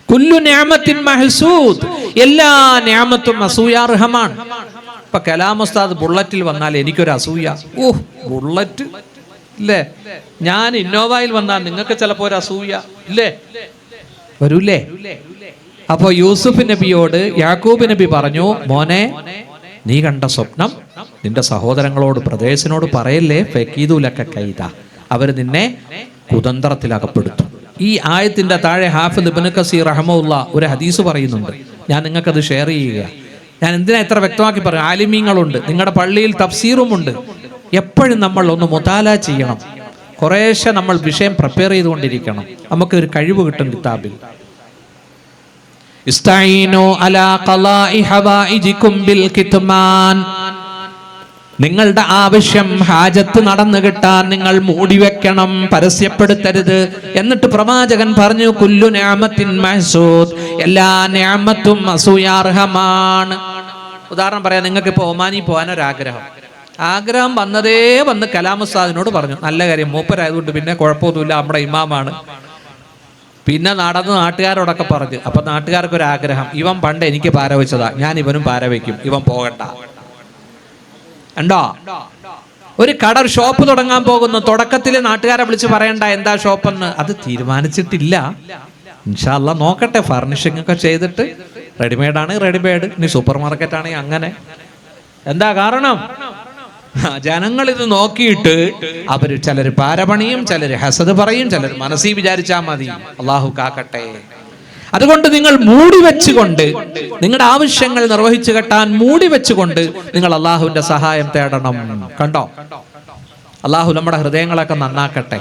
കുല്ലു നിഅമത്തിൻ മഹ്സൂദ്, എല്ലാ നിഅമത്തും അസൂയാർഹമാണ്. ഇപ്പൊ കലാം ഉസ്താദ് ബുള്ളറ്റിൽ വന്നാൽ എനിക്കൊരു അസൂയ. ബുള്ളറ്റ് ഇല്ലേ? ഞാൻ ഇന്നോവയിൽ വന്നാൽ നിങ്ങൾക്ക് ചിലപ്പോ ഒരു അസൂയ ഇല്ലേ, വരൂലേ? അപ്പോ യൂസുഫ് നബിയോട് യാക്കൂബ് നബി പറഞ്ഞു, മോനെ, നീ കണ്ട സ്വപ്നം നിന്റെ സഹോദരങ്ങളോട് ബ്രദേഴ്സിനോട് പറയല്ലേ, ഫക്കീദുലക കൈദ, അവർ നിന്നെ കുതന്ത്രത്തിൽ അകപ്പെടുത്തും. ഈ ആയത്തിന്റെ താഴെ ഹാഫിദ് ഇബ്നു കസീർ റഹ്മഹുള്ള ഒരു ഹദീസ് പറയുന്നുണ്ട്. ഞാൻ നിങ്ങൾക്കത് ഷെയർ ചെയ്യുക. ഞാൻ എന്തിനാ ഇത്ര വ്യക്തമാക്കി പറയും? ആലിമീങ്ങളുണ്ട്, നിങ്ങളുടെ പള്ളിയിൽ തഫ്സീറുമുണ്ട്. എപ്പോഴും നമ്മൾ ഒന്ന് മുതാല ചെയ്യണം. കുറേശ്ശെ നമ്മൾ വിഷയം പ്രിപ്പയർ ചെയ്തുകൊണ്ടിരിക്കണം. നമുക്ക് ഒരു കഴിവ് കിട്ടും കിതാബിൽ. ഇസ്തഈനു അലാ ഖളാഇ ഹവായിജികും ബിൽ കിത്മാൻ, നിങ്ങളുടെ ആവശ്യം ഹാജത്ത് നടന്നു കിട്ടാൻ നിങ്ങൾ മൂടിവെക്കണം, പരസ്യപ്പെടുത്തരുത്. എന്നിട്ട് പ്രവാചകൻ പറഞ്ഞു, കുല്ലു നിഅമത്തിൻ മഹ്സൂദ്, എല്ലാ നിഅമത്തും അസൂയാർഹമാണ്. ഉദാഹരണം പറയാം, നിങ്ങൾക്ക് ഇപ്പോൾ ഒമാനി പോകാനൊരാഗ്രഹം, ആഗ്രഹം വന്ന് കലാം ഉസ്താദിനോട് പറഞ്ഞു, നല്ല കാര്യം, മൂപ്പരായതുകൊണ്ട് പിന്നെ കുഴപ്പമൊന്നുമില്ല, നമ്മുടെ ഇമാമാണ്. പിന്നെ നടന്ന് നാട്ടുകാരോടൊക്കെ പറഞ്ഞു. അപ്പൊ നാട്ടുകാർക്കൊരാഗ്രഹം, ഇവൻ പണ്ട് എനിക്ക് പാര വെച്ചതാ, ഞാൻ ഇവനും പാര വയ്ക്കും, ഇവൻ പോകണ്ട. ഉണ്ടോ? ഒരു കട ഷോപ്പ് തുടങ്ങാൻ പോകുന്നു, തുടക്കത്തിൽ നാട്ടുകാരെ വിളിച്ച് പറയണ്ട എന്താ ഷോപ്പെന്ന്, അത് തീരുമാനിച്ചിട്ടില്ല. ഇൻഷാ അല്ലാഹ് നോക്കട്ടെ, ഫർണിഷിംഗ് ഒക്കെ ചെയ്തിട്ട്, റെഡിമെയ്ഡ് ആണ് റെഡിമെയ്ഡ്, ഇനി സൂപ്പർ മാർക്കറ്റ് ആണെങ്കിൽ അങ്ങനെ. എന്താ കാരണം? ജനങ്ങൾ ഇത് നോക്കിയിട്ട് അവര് ചിലര് പാരപണിയും, ചിലര് ഹസദ് പറയും, ചിലർ മനസ്സിൽ വിചാരിച്ചാൽ മതി. അള്ളാഹു കാക്കട്ടെ. അതുകൊണ്ട് നിങ്ങൾ മൂടി വെച്ചുകൊണ്ട്, നിങ്ങളുടെ ആവശ്യങ്ങൾ നിർവഹിച്ചു കെട്ടാൻ മൂടി വെച്ചുകൊണ്ട് നിങ്ങൾ അള്ളാഹുവിന്റെ സഹായം തേടണം. കണ്ടോ? അള്ളാഹു നമ്മുടെ ഹൃദയങ്ങളൊക്കെ നന്നാക്കട്ടെ.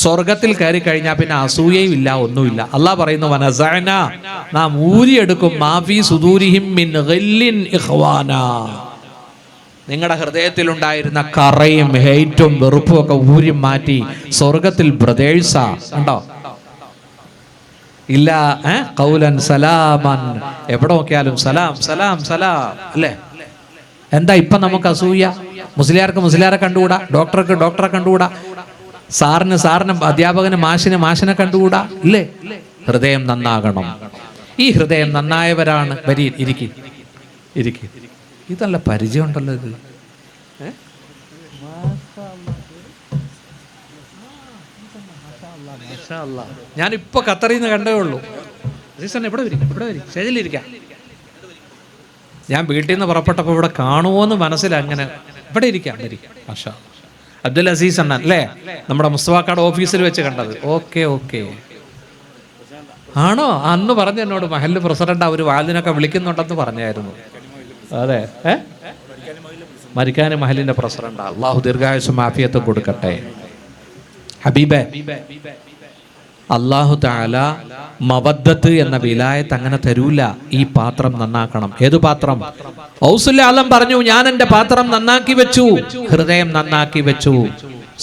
സ്വർഗത്തിൽ കയറി കഴിഞ്ഞാൽ പിന്നെ അസൂയയും ഇല്ല, ഒന്നുമില്ല. അള്ളാഹ് പറയുന്നു, വനസഅന, നാം ഊരിയെടുക്കും, മാഫി സുദൂരിഹിം മിൻ ഗില്ലിൻ ഇഖ്വാനാ, നിങ്ങളുടെ ഹൃദയത്തിലുണ്ടായിരുന്ന കറയും ഹെയ്റ്റും വെറുപ്പും ഒക്കെ ഊരി മാറ്റി സ്വർഗത്തിൽ ബ്രദേഴ്സാ. ഉണ്ടോ? ഇല്ല ഖൗലൻ സലാമൻ, എവിടെ നോക്കിയാലും സലാം സലാം സലാം അല്ലേ? എന്താ ഇപ്പൊ നമുക്ക് അസൂയ? മുസ്ലിയാർക്ക് മുസ്ലിയാരെ കണ്ടുകൂടാ, ഡോക്ടർക്ക് ഡോക്ടറെ കണ്ടുകൂടാ, സാറിന് അധ്യാപകന് മാഷിനെ കണ്ടുകൂടാ ഇല്ലേ? ഹൃദയം നന്നാകണം. ഈ ഹൃദയം നന്നായവരാണ്. വരി, ഇരിക്കി. ഇതല്ല പരിചയം ഉണ്ടല്ലോ ഇത്. ഞാനിപ്പോ ഖത്തറിൽ നിന്ന് കണ്ടേ ഉള്ളൂ. ഇവിടെ വരി സ്റ്റേജിലിരിക്കാം. ഞാൻ വീട്ടിൽ നിന്ന് പുറപ്പെട്ടപ്പോൾ ഇവിടെ കാണുമോന്ന് മനസ്സിൽ അങ്ങനെ, ഇവിടെ ഇരിക്കാം. വരി. മാഷാ അബ്ദുൽ അസീസ് അണ്ണൻ അല്ലേ, നമ്മുടെ മുസ്തഫാക്കാട് ഓഫീസിൽ വെച്ച് കണ്ടത്. ഓക്കെ ആണോ? അന്ന് പറഞ്ഞു എന്നോട്, മഹല്ല് പ്രസിഡന്റ് ഒരു വാലിനൊക്കെ വിളിക്കുന്നുണ്ടെന്ന് പറഞ്ഞായിരുന്നു. അതെ, മരിക്കാന് മഹലിന്റെ പ്രസിഡന്റ്. അള്ളാഹു ദീർഘായുസ്സും ആഫിയത്തും കൊടുക്കട്ടെ. ഹബീബേ, അള്ളാഹു തആല മവദ്ദത്ത് എന്ന വിലായത്ത് അങ്ങനെ തരൂല. ഈ പാത്രം നന്നാക്കണം. ഏതു പാത്രം? ഔസുൽ ആലം പറഞ്ഞു, ഞാൻ എന്റെ പാത്രം നന്നാക്കി വെച്ചു, ഹൃദയം നന്നാക്കി വെച്ചു.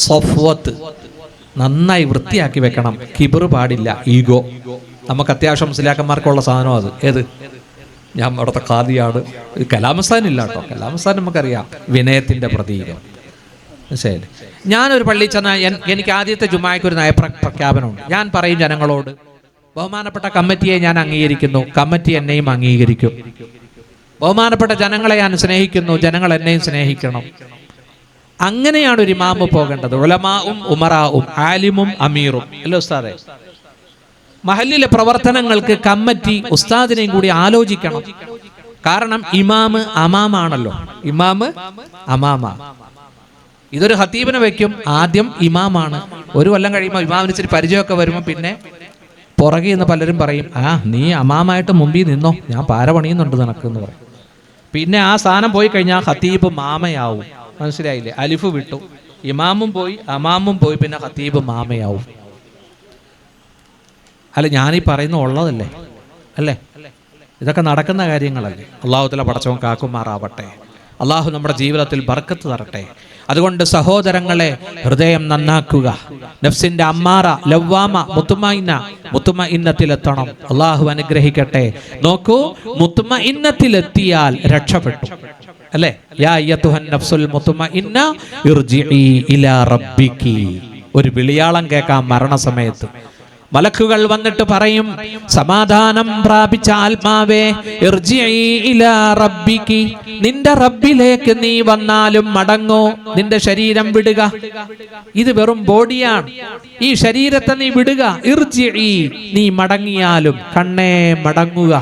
സഫ്വത്ത് നന്നായി വൃത്തിയാക്കി വെക്കണം. കിബർ പാടില്ല, ഈഗോ. നമുക്ക് അത്യാവശ്യം മുസ്ലിയാക്കന്മാർക്കുള്ള സാധനം അത്. ഏത്? ഞാൻ അവിടുത്തെ ഖാദിയാണ്. കലാമസ്ഥാൻ ഇല്ല കേട്ടോ, കലാമസ്ഥാൻ നമുക്കറിയാം, വിനയത്തിന്റെ പ്രതീകം. ശരി, ഞാനൊരു പള്ളി ചെന്നാൽ എനിക്ക് ആദ്യത്തെ ജുമായ്ക്ക് ഒരു നയപ്രഖ്യാപനമുണ്ട്. ഞാൻ പറയും ജനങ്ങളോട്, ബഹുമാനപ്പെട്ട കമ്മിറ്റിയെ ഞാൻ അംഗീകരിക്കുന്നു, കമ്മിറ്റി എന്നെയും അംഗീകരിക്കും. ബഹുമാനപ്പെട്ട ജനങ്ങളെ ഞാൻ സ്നേഹിക്കുന്നു, ജനങ്ങൾ എന്നെയും സ്നേഹിക്കണം. അങ്ങനെയാണ് ഒരു ഇമാമ് പോകേണ്ടത്. ഉലമാഉം ഉമറാഉം ആലിമും അമീറും അല്ലേ ഉസ്താദെ? മഹല്ലിലെ പ്രവർത്തനങ്ങൾക്ക് കമ്മിറ്റി ഉസ്താദിനെയും കൂടി ആലോചിക്കണം. കാരണം ഇമാമ് അമാമാണല്ലോ. ഇമാമ് അമാമ. ഇതൊരു ഖത്തീബിനെ വെക്കും, ആദ്യം ഇമാമാണ്. ഒരു കൊല്ലം കഴിയുമ്പോൾ ഇമാമിന് ഇച്ചിരി പരിചയമൊക്കെ വരുമ്പോൾ പിന്നെ പുറകെ നിന്ന് പലരും പറയും, നീ അമാമായിട്ട് മുമ്പിൽ നിന്നോ, ഞാൻ പാര പണിയുന്നുണ്ട് നിനക്ക് എന്ന് പറയും. പിന്നെ ആ സ്ഥാനം പോയി കഴിഞ്ഞാൽ ഖത്തീബ് മാമയാവും. മനസ്സിലായില്ലേ? അലിഫ് വിട്ടു. ഇമാമും പോയി, അമാമും പോയി, പിന്നെ ഖത്തീബ് മാമയാവും. അല്ല, ഞാനീ പറയുന്ന ഉള്ളതല്ലേ? അല്ലേ? ഇതൊക്കെ നടക്കുന്ന കാര്യങ്ങളല്ലേ? അള്ളാഹു തആല പടച്ചവൻ കാക്കുമാറാവട്ടെ. അള്ളാഹു നമ്മുടെ ജീവിതത്തിൽ ബർക്കത്ത് തരട്ടെ. അതുകൊണ്ട് സഹോദരങ്ങളെ, ഹൃദയം നന്നാക്കുക. നഫ്സിന്റെ അമ്മാറ, ലവ്വാമ, മുത്തുമഇന്നത്തിലെത്തണം. അള്ളാഹു അനുഗ്രഹിക്കട്ടെ. നോക്കൂ, മുത്തുമഇന്നത്തിലെത്തിയാൽ രക്ഷപ്പെട്ടു അല്ലേ? യാ അയ്യത്തുഹൻ നഫ്സുൽ മുത്തുമഇന്ന ഇർജിഇ ഇലാ റബ്ബികി. ഒരു വിളിയാളം കേൾക്കാം മരണസമയത്ത്. മലക്കുകൾ വന്നിട്ട് പറയും, സമാധാനം പ്രാപിച്ച ആത്മാവേ, ഇർജിഇ ഇലാ റബ്ബികി, നിന്റെ റബ്ബിലേക്ക് നീ വന്നാലും മടങ്ങോ, നിന്റെ ശരീരം വിടുക. ഇത് വെറും ബോഡിയാണ്. ഈ ശരീരത്തെ നീ വിടുക. ഇർജിഇ, നീ മടങ്ങിയാലും കണ്ണേ മടങ്ങുക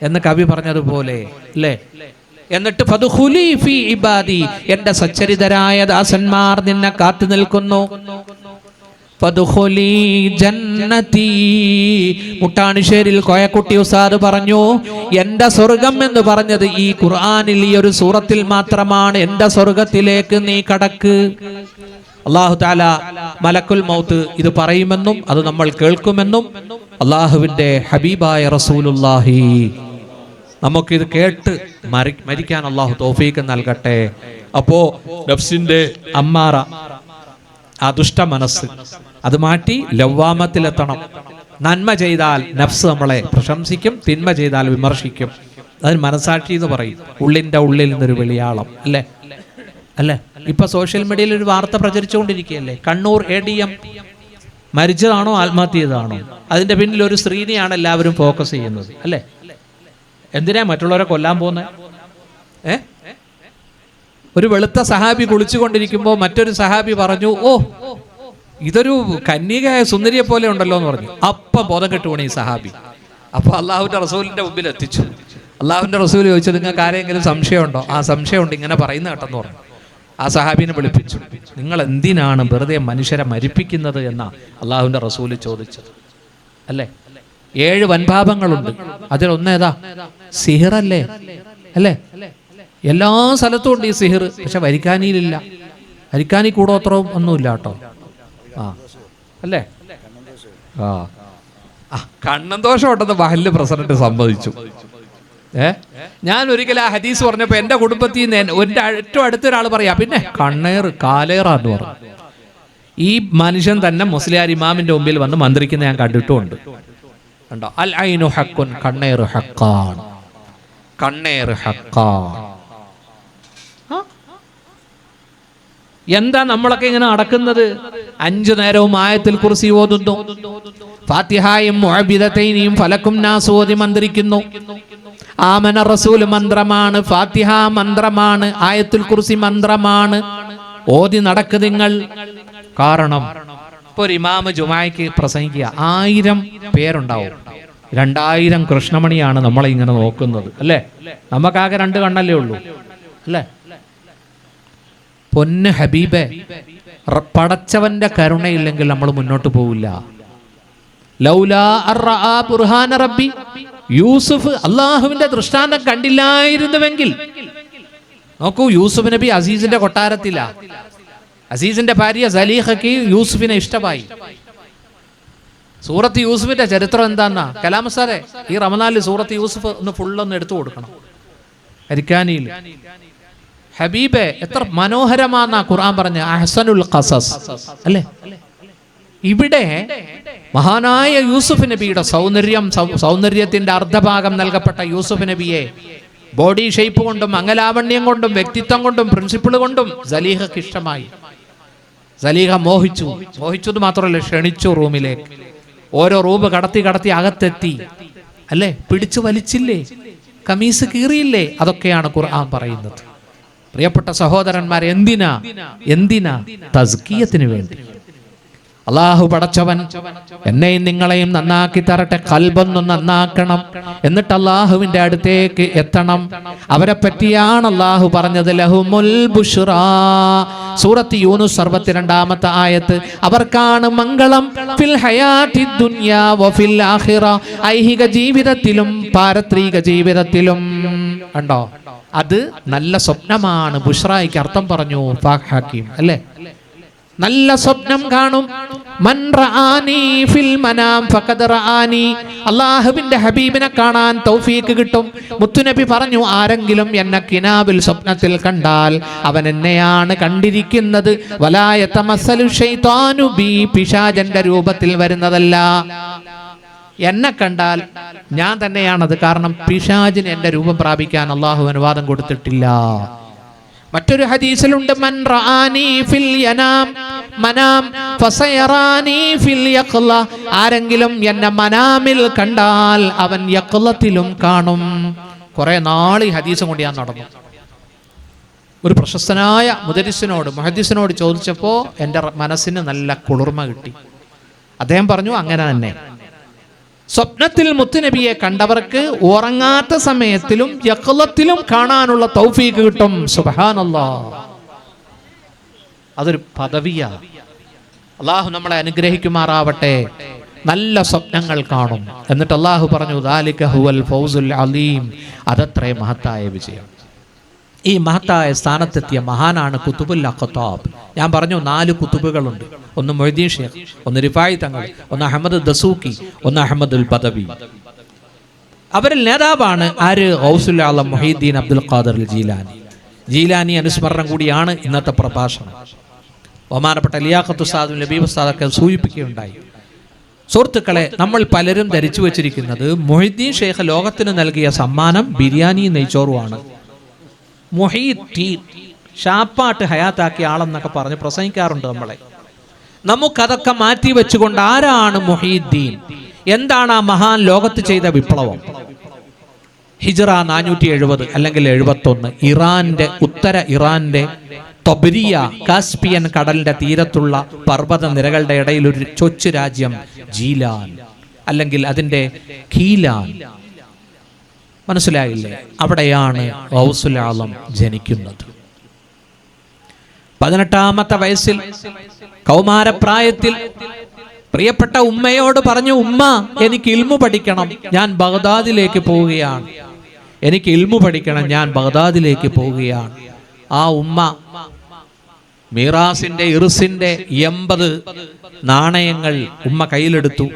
എന്ന് കവി പറഞ്ഞതുപോലെ അല്ലേ? എന്നിട്ട് ഫദ്ഖുലി ഫീ ഇബാദി, എന്റെ സച്ചരിതരായ ദാസന്മാർ നിന്നെ കാത്തു നിൽക്കുന്നു. ഫദ്ഖുലി ജന്നതി, മുട്ടാണിശ്ശേരിൽ കോയക്കുട്ടി ഉസ്താദ് പറഞ്ഞു, എന്റെ സ്വർഗം എന്ന് പറഞ്ഞത് ഈ ഖുർആനിൽ ഈ ഒരു സൂറത്തിൽ മാത്രമാണ്. എന്റെ സ്വർഗത്തിലേക്ക് നീ കടക്ക്. അല്ലാഹു തആല മലക്കുൽ മൗത്ത് ഇത് പറയുമെന്നും അത് നമ്മൾ കേൾക്കുമെന്നും അല്ലാഹുവിന്റെ ഹബീബായ റസൂലുള്ളാഹി നമുക്കിത് കേട്ട് മരിക്കാൻ അള്ളാഹു തൗഫീഖ് നൽകട്ടെ. അപ്പോ നഫ്സിന്റെ അമ്മാറ, ആ ദുഷ്ട മനസ്സ്, അത് മാറ്റി ലവ്വാമത്തിലെത്തണം. നന്മ ചെയ്താൽ നഫ്സ് നമ്മളെ പ്രശംസിക്കും, തിന്മ ചെയ്താൽ വിമർശിക്കും. അതിന് മനസാക്ഷി എന്ന് പറയും. ഉള്ളിന്റെ ഉള്ളിൽ നിന്നൊരു വെളിയാളം അല്ലേ? അല്ലേ? ഇപ്പൊ സോഷ്യൽ മീഡിയയിൽ ഒരു വാർത്ത പ്രചരിച്ചുകൊണ്ടിരിക്കുകയല്ലേ? കണ്ണൂർ ADM മരിച്ചതാണോ ആത്മഹത്യ ചെയ്തതാണോ? അതിന്റെ പിന്നിൽ ഒരു സ്ത്രീനെയാണ് എല്ലാവരും ഫോക്കസ് ചെയ്യുന്നത് അല്ലേ? എന്തിനാ മറ്റുള്ളവരെ കൊല്ലാൻ പോകുന്നത്? ഒരു വെളുത്ത സഹാബി കുളിച്ചുകൊണ്ടിരിക്കുമ്പോൾ മറ്റൊരു സഹാബി പറഞ്ഞു, ഇതൊരു കന്യകയായ സുന്ദരിയെ പോലെ ഉണ്ടല്ലോ എന്ന് പറഞ്ഞു. അപ്പം ബോധം കെട്ടുപോണ ഈ സഹാബി. അപ്പൊ അള്ളാഹുവിന്റെ റസൂലിന്റെ മുമ്പിൽ എത്തിച്ചു. അള്ളാഹുവിന്റെ റസൂൽ ചോദിച്ചു, നിങ്ങൾക്ക് ആരെങ്കിലും സംശയമുണ്ടോ? ആ സംശയമുണ്ട്, ഇങ്ങനെ പറയുന്ന കേട്ടെന്ന് പറഞ്ഞു. ആ സഹാബിനെ വിളിപ്പിച്ചു. നിങ്ങൾ എന്തിനാണ് വെറുതെ മനുഷ്യരെ മരിപ്പിക്കുന്നത് എന്നാ അള്ളാഹുവിന്റെ റസൂല് ചോദിച്ചത് അല്ലേ? 7 വൻപാപങ്ങളുണ്ട്. അതിലൊന്നേതാ? സിഹിറല്ലേ? അല്ലേ? എല്ലാ സ്ഥലത്തും ഉണ്ട് ഈ സിഹിർ. പക്ഷെ വരിക്കാനിയിലില്ല. വരിക്കാനി കൂടോത്രവും ഒന്നുമില്ല കേട്ടോ. അല്ലേ? കണ്ണൻ ദോഷം ഉണ്ടെന്ന് മഹല്ല് പ്രസിഡന്റ് സമ്മതിച്ചു. ഞാൻ ഒരിക്കലും ആ ഹദീസ് പറഞ്ഞപ്പോ എന്റെ കുടുംബത്തിൽ നിന്ന് ഏറ്റവും അടുത്തൊരാൾ പറയാ, പിന്നെ കണ്ണേർ കാലേറാന്ന് പറഞ്ഞു. ഈ മനുഷ്യൻ തന്നെ മുസ്ലിയാർ ഇമാമിന്റെ മുമ്പിൽ വന്ന് മന്ത്രിക്കുന്ന ഞാൻ കണ്ടിട്ടുമുണ്ട്. കണ്ടോ? അൽ ഐനു ഹഖ്കുൻ, കണ്ണേർ ഹഖ്ഖാൻ, കണ്ണേർ ഹഖ്ഖാൻ. എന്താ നമ്മളൊക്കെ ഇങ്ങനെ നടക്കുന്നത്? 5 നേരവും ആയത്തുൽ കുർസി ഓതുന്നു, ഫാത്തിഹയും മുഅബ്ബിദതൈനിയും ഫലക്കും നാസ് ഓതി മന്ത്രിക്കുന്നു. ആമന റസൂൽ മന്ത്രമാണ്, ഫാത്തിഹ മന്ത്രമാണ്, ആയത്തുൽ കുർസി മന്ത്രമാണ്. ഓതി നടക്ക് നിങ്ങൾ. കാരണം ഇപ്പൊ ഒരു ഇമാമ് ജുമായ്ക്ക് പ്രസംഗിക്കുക, 1000 പേരുണ്ടാവും. 2000 കൃഷ്ണമണിയാണ് നമ്മളെ ഇങ്ങനെ നോക്കുന്നത് അല്ലേ? നമുക്കാകെ 2 കണ്ണല്ലേ ഉള്ളൂ അല്ലേ? പൊന്ന് ഹബീബെ, പടച്ചവന്റെ കരുണയില്ലെങ്കിൽ നമ്മൾ മുന്നോട്ട് പോവില്ല. ലൗലാ അർആ ബുർഹാന റബ്ബി, യൂസുഫ് അള്ളാഹുവിന്റെ ദൃഷ്ടാന്തം കണ്ടില്ലായിരുന്നുവെങ്കിൽ. നോക്കൂ, യൂസുഫ് നബി അസീസിന്റെ കൊട്ടാരത്തില. അസീസിന്റെ ഭാര്യ സലീഹയ്ക്ക് യൂസുഫിനെ ഇഷ്ടമായി. സൂറത്ത് യൂസുഫിന്റെ ചരിത്രം എന്താന്നാ? കലാം സാറേ, ഈ റമദാനിൽ സൂറത്ത് യൂസുഫ് ഒന്ന് ഫുള്ളൊന്ന് എടുത്തു കൊടുക്കണം. അരിക്കാനിയിൽ ഹബീബെ, എത്ര മനോഹരമാന്നാ ഖുർആൻ പറഞ്ഞ അഹ്സനുൽ ഖസസ് അല്ലേ? ഇവിടെ മഹാനായ യൂസുഫ് നബിയുടെ സൗന്ദര്യത്തിന്റെ അർദ്ധഭാഗം നൽകപ്പെട്ട യൂസുഫ് നബിയെ ബോഡി ഷേപ്പ് കൊണ്ടും അംഗലാവണ്യം കൊണ്ടും വ്യക്തിത്വം കൊണ്ടും പ്രിൻസിപ്പിൾ കൊണ്ടും സലീഹക്ക് ഇഷ്ടമായി. സലീഹ മോഹിച്ചത് മാത്രമല്ല, ക്ഷണിച്ചു റൂമിലേക്ക്. ഓരോ റൂം കടത്തി അകത്തെത്തി അല്ലേ? പിടിച്ചു വലിച്ചില്ലേ? കമീസ് കീറിയില്ലേ? അതൊക്കെയാണ് ഖുർആൻ പറയുന്നത്. പ്രിയപ്പെട്ട സഹോദരന്മാരെ, എന്തിനാ? തസ്കിയത്തിന് വേണ്ടി. അള്ളാഹു പടച്ചവൻ എന്നെയും നിങ്ങളെയും നന്നാക്കി തരട്ടെ. ഖൽബൊന്നും നന്നാക്കണം, എന്നിട്ട് അള്ളാഹുവിന്റെ അടുത്തേക്ക് എത്തണം. അവരെ പറ്റിയാണ് അള്ളാഹു പറഞ്ഞത്, ലഹുമുൽ ബുഷ്റാ, സൂറത്ത് യൂനുസ് 62-ാമത്തെ ആയത്ത്. അവർക്കാണ് മംഗളം, ഫിൽ ഹയാത്തി ദുനിയാ വഫിൽ ആഖിറ, ഐഹിക ജീവിതത്തിലും പാരത്രിക ജീവിതത്തിലും. കണ്ടോ, അത് നല്ല സ്വപ്നമാണ്. ബുഷ്റായ്ക്ക് അർത്ഥം പറഞ്ഞു ഫാഖ് ഹക്കീം, അല്ലേ? നല്ല സ്വപ്നം കാണും. മൻ റആനി ഫിൽ മനാം ഫഖദ് റആനി, അല്ലാഹുവിന്റെ ഹബീബിനെ കാണാൻ തൗഫീക്ക് കിട്ടും. മുത്തുനബി പറഞ്ഞു, ആരെങ്കിലും എന്നെ കിനാബിൽ സ്വപ്നത്തിൽ കണ്ടാൽ അവൻ എന്നെയാണ് കണ്ടിരിക്കുന്നത്. വലാ യതമസ്സലു ശൈത്താനു ബി, പിശാചന്റെ രൂപത്തിൽ വരുന്നതല്ല. എന്നെ കണ്ടാൽ ഞാൻ തന്നെയാണത്. കാരണം പിശാചിന് എന്റെ രൂപം പ്രാപിക്കാൻ അല്ലാഹു അനുവാദം കൊടുത്തിട്ടില്ല. മറ്റൊരു ഹദീസിലുണ്ട്, മൻ റആനി ഫിൽ യനാം മനാം ഫസയറാനി ഫിൽ യഖ്ല, ആരെങ്കിലും എന്നെ മനാമിൽ കണ്ടാൽ അവൻ യഖ്ലത്തിലും കാണും. കുറെ നാൾ ഈ ഹദീസും കൊണ്ട് ഞാൻ നടന്നു. ഒരു പ്രശസ്തനായ മുഹദ്ദിസിനോട് ചോദിച്ചപ്പോൾ എൻ്റെ മനസ്സിന് നല്ല കുളിർമ കിട്ടി. അദ്ദേഹം പറഞ്ഞു, അങ്ങനെ തന്നെ സ്വപ്നത്തിൽ മുത്തുനബിയെ കണ്ടവർക്ക് ഉറങ്ങാത്ത സമയത്തിലും യഖ്ലത്തിലും കാണാനുള്ള തൗഫീക്ക് കിട്ടും. സുബ്ഹാനല്ലാഹ്, അതൊരു പദവിയാണ്. അള്ളാഹു നമ്മളെ അനുഗ്രഹിക്കുമാറാവട്ടെ. നല്ല സ്വപ്നങ്ങൾ കാണും. എന്നിട്ട് അള്ളാഹു പറഞ്ഞു, ദാലിക ഹുവൽ ഫൗസുൽ അലീം, അതത്രേ മഹത്തായ വിജയം. ഈ മഹത്തായ സ്ഥാനത്തെത്തിയ മഹാനാണ് കുതുബുൽ അഖ്താബ്. ഞാൻ പറഞ്ഞു 4 കുതുബുകളുണ്ട്. ഒന്ന് മൊയ്തീൻ ഷേഖ്, ഒന്ന് റിഫായി തങ്ങൾ, ഒന്ന് അഹമ്മദ് ദസൂക്കി, ഒന്ന് അഹമ്മദുൽ ബദവി. അവരിൽ നേതാവാണ് ആര്? ഗൗസുൽ ആലം മുഹീദ്ദീൻ അബ്ദുൽ ഖാദിർ ജീലാനി അനുസ്മരണം കൂടിയാണ് ഇന്നത്തെ പ്രഭാഷണം. ബഹുമാനപ്പെട്ട ലിയാഖത്ത് ഉസ്താദും ലബീബ് ഉസ്താദൊക്കെ സൂചിപ്പിക്കുകയുണ്ടായി. സുഹൃത്തുക്കളെ, നമ്മൾ പലരും ധരിച്ചു വെച്ചിരിക്കുന്നത് മുഹീദ്ദീൻ ഷേഖ് ലോകത്തിന് നൽകിയ സമ്മാനം ബിരിയാണി നെയ്ച്ചോറുമാണ്. മുഹീദ്ദീൻ ഷാപ്പാട്ട് ഹയാത്താക്കിയ ആളെന്നൊക്കെ പറഞ്ഞ് പ്രസംഗിക്കാറുണ്ട് നമ്മളെ. നമുക്കതൊക്കെ മാറ്റി വെച്ചുകൊണ്ട് ആരാണ് മുഹീദ്ദീൻ, എന്താണ് ആ മഹാൻ ലോകത്ത് ചെയ്ത വിപ്ലവം? ഹിജ്റ 470 അല്ലെങ്കിൽ 71 ഇറാന്റെ ഉത്തര ഇറാന്റെ തൊബരിയ കാസ്പിയൻ കടലിന്റെ തീരത്തുള്ള പർവ്വത നിരകളുടെ ഇടയിൽ ഒരു കൊച്ചു രാജ്യം ജീലാൻ, അല്ലെങ്കിൽ അതിന്റെ ഖീലാൻ, മനസ്സിലായില്ലേ? അവിടെയാണ് ഗൗസുൽ ആലം ജനിക്കുന്നത്. 18-ാമത്തെ വയസ്സിൽ കൗമാരപ്രായത്തിൽ പ്രിയപ്പെട്ട ഉമ്മയോട് പറഞ്ഞു, ഉമ്മ എനിക്ക് ഇൽമു പഠിക്കണം, ഞാൻ ബഗ്ദാദിലേക്ക് പോവുകയാണ്. എനിക്ക് ഇൽമു പഠിക്കണം, ഞാൻ ബഗ്ദാദിലേക്ക് പോവുകയാണ്. ആ ഉമ്മ മീറാസിന്റെ ഇർസിന്റെ 80 നാണയങ്ങൾ ഉമ്മ കയ്യിലെടുത്തു.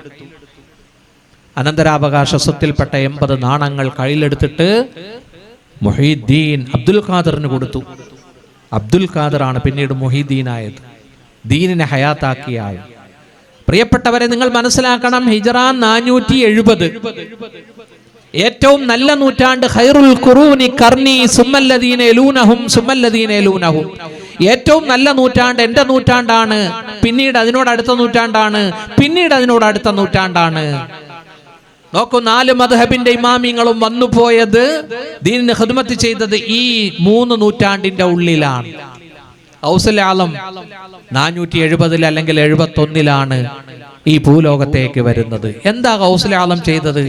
അനന്തരാവകാശ സ്വത്തിൽപ്പെട്ട 80 നാണയങ്ങൾ കയ്യിലെടുത്തിട്ട് മുഹീദ്ദീൻ അബ്ദുൽ ഖാദറിന് കൊടുത്തു. അബ്ദുൽ ഖാദറാണ് പിന്നീട് മുഹീദ്ദീനായത്, ദീനിനെ ഹയാത്താക്കിയ ആൾ. പ്രിയപ്പെട്ടവരെ, നിങ്ങൾ മനസ്സിലാക്കണം, ഹിജ്റ 470 ഏറ്റവും നല്ല നൂറ്റാണ്ട്. ഖൈറുൽ ഖുറൂനി ഖർനി സുമ്മല്ലദീന യലൂനഹും സുമ്മല്ലദീന യലൂനഹും, ഏറ്റവും നല്ല നൂറ്റാണ്ട് എൻ്റെ നൂറ്റാണ്ടാണ്. പിന്നീട് അതിനോട് അടുത്ത നൂറ്റാണ്ടാണ്. പിന്നീട് അതിനോട് അടുത്ത നൂറ്റാണ്ടാണ്. നോക്കൂ, 4 മദ്ഹബിന്റെ ഇമാമിങ്ങളും വന്നുപോയത്, ദീനിന് ഖിദ്മത്ത് ചെയ്തത് ഈ 3 നൂറ്റാണ്ടിന്റെ ഉള്ളിലാണ്. ഗൗസുൽ ആലം 470 അല്ലെങ്കിൽ 71 ഈ ഭൂലോകത്തേക്ക് വരുന്നത്. എന്താ ഗൗസുൽ ആലം ചെയ്തത്?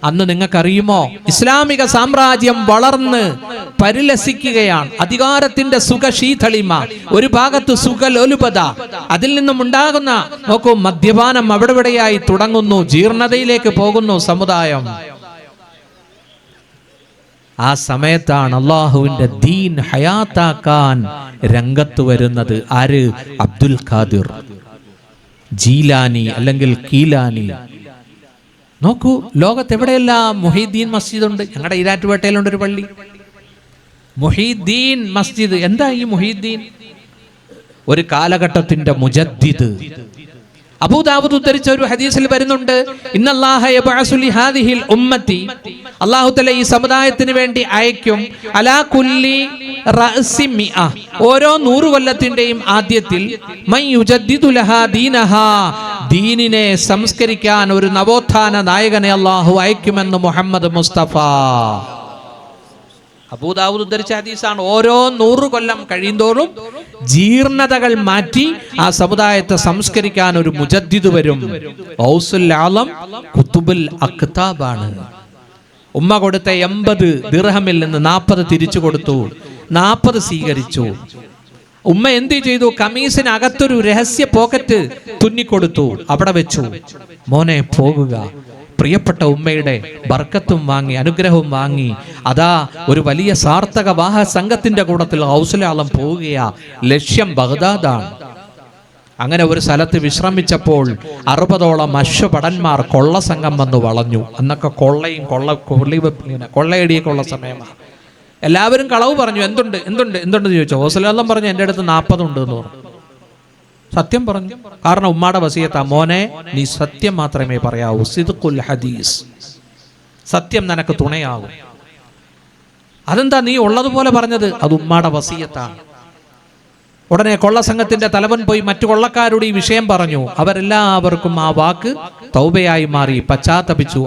അന്ന് നിങ്ങൾക്കറിയുമോ? ഇസ്ലാമിക സാമ്രാജ്യം വളർന്ന് പരിലസിക്കുകയാണ്. അധികാരത്തിന്റെ സുഖശീതളിമ, ഒരു ഭാഗത്ത് സുഖലോലുപത, അതിൽ നിന്നും ഉണ്ടാകുന്ന നോക്കൂ മദ്യപാനം അവിടെവിടെയായി തുടങ്ങുന്നു, ജീർണതയിലേക്ക് പോകുന്നു സമുദായം. ആ സമയത്താണ് അള്ളാഹുവിന്റെ ദീൻ ഹയാത്താക്കാൻ രംഗത്ത് വരുന്നത് ആര്? അബ്ദുൽ ഖാദിർ ജീലാനി അല്ലെങ്കിൽ കീലാനി. നോക്കൂ, ലോകത്ത് എവിടെയെല്ലാം മുഹീദ്ദീൻ മസ്ജിദ് ഉണ്ട്. ഞങ്ങളുടെ ഈരാറ്റുപേട്ടയിലുണ്ട് ഒരു പള്ളി, മുഹീദ്ദീൻ മസ്ജിദ്. എന്താ ഈ മുഹീദ്ദീൻ? ഒരു കാലഘട്ടത്തിന്റെ മുജദ്ദിദ്. അബൂ ദാവൂദ് ഉദ്ധരിച്ച ഒരു ഹദീസിൽ വരുന്നുണ്ട്, ഇന്നല്ലാഹ യബ്അസു ലിഹാദിഹിൽ ഉമ്മത്തി, അല്ലാഹു തആല ഈ സമുദായത്തിന് വേണ്ടി അയക്കും, അലാ കുല്ലി റഅസി മിഅ, ഓരോ 100 കൊല്ലത്തിന്റെയും ആദ്യത്തിൽ, മൻ യുജദ്ദിദു ലഹാ ദീനഹാ, ദീനിനെ സംസ്കരിക്കാൻ ഒരു നവോത്ഥാന നായകനെ അല്ലാഹു അയക്കുമെന്ന് മുഹമ്മദ് മുസ്തഫ. അബൂദാവൂദ് ഉദ്ധരിച്ച ഹദീസാണ്. ഓരോ 100 കൊല്ലം കഴിയുന്തോറും ജീർണതകൾ മാറ്റി ആ സമുദായത്തെ സംസ്കരിക്കാൻ ഒരു മുജദ്ദിദ് വരും. ഗൗസുൽ ആലം ഖുതുബുൽ അഖ്താബാണ്. ഉമ്മ കൊടുത്ത 80 ദിർഹമിൽ നിന്ന് 40 തിരിച്ചു കൊടുത്തു, 40 സ്വീകരിച്ചു. ഉമ്മ എന്ത് ചെയ്തു? കമീസിനകത്തൊരു രഹസ്യ പോക്കറ്റ് തുന്നിക്കൊടുത്തു, അവിടെ വെച്ചു. മോനെ പോകുക. പ്രിയപ്പെട്ട ഉമ്മയുടെ ബർക്കത്തും വാങ്ങി, അനുഗ്രഹവും വാങ്ങി, അതാ ഒരു വലിയ സാർത്ഥക വാഹ സംഘത്തിന്റെ കൂടത്തിൽ ഗൗസുൽ ആലം പോവുകയാ. ലക്ഷ്യം ബഗ്ദാദാണ്. അങ്ങനെ ഒരു സ്ഥലത്ത് വിശ്രമിച്ചപ്പോൾ 60ഓളം അശ്വഭടന്മാർ കൊള്ള സംഘം വന്ന് വളഞ്ഞു. അന്നൊക്കെ കൊള്ളയടിയൊക്കെ ഉള്ള സമയമാണ്. എല്ലാവരും കളവ് പറഞ്ഞു. എന്തുണ്ട് ചോദിച്ചു. ഗൗസുൽ ആലം പറഞ്ഞു, എൻ്റെ അടുത്ത് 40 ഉണ്ട് എന്ന് പറഞ്ഞു. സത്യം പറഞ്ഞു. കാരണം ഉമ്മാടെ വസിയത്താ, മോനെ നീ സത്യം മാത്രമേ പറയാവൂ. സിദ്ഖുൽ ഹദീസ്, സത്യം നിനക്ക് തുണയാകും. അതെന്താ നീ ഉള്ളതുപോലെ പറഞ്ഞത്? അത് ഉമ്മാടെ വസിയത്താണ്. ഉടനെ കൊള്ള സംഘത്തിന്റെ തലവൻ പോയി മറ്റു കൊള്ളക്കാരോട് ഈ വിഷയം പറഞ്ഞു. അവരെല്ലാവർക്കും ആ വാക്ക് തൗബയായി മാറി, പശ്ചാത്തപിച്ചു.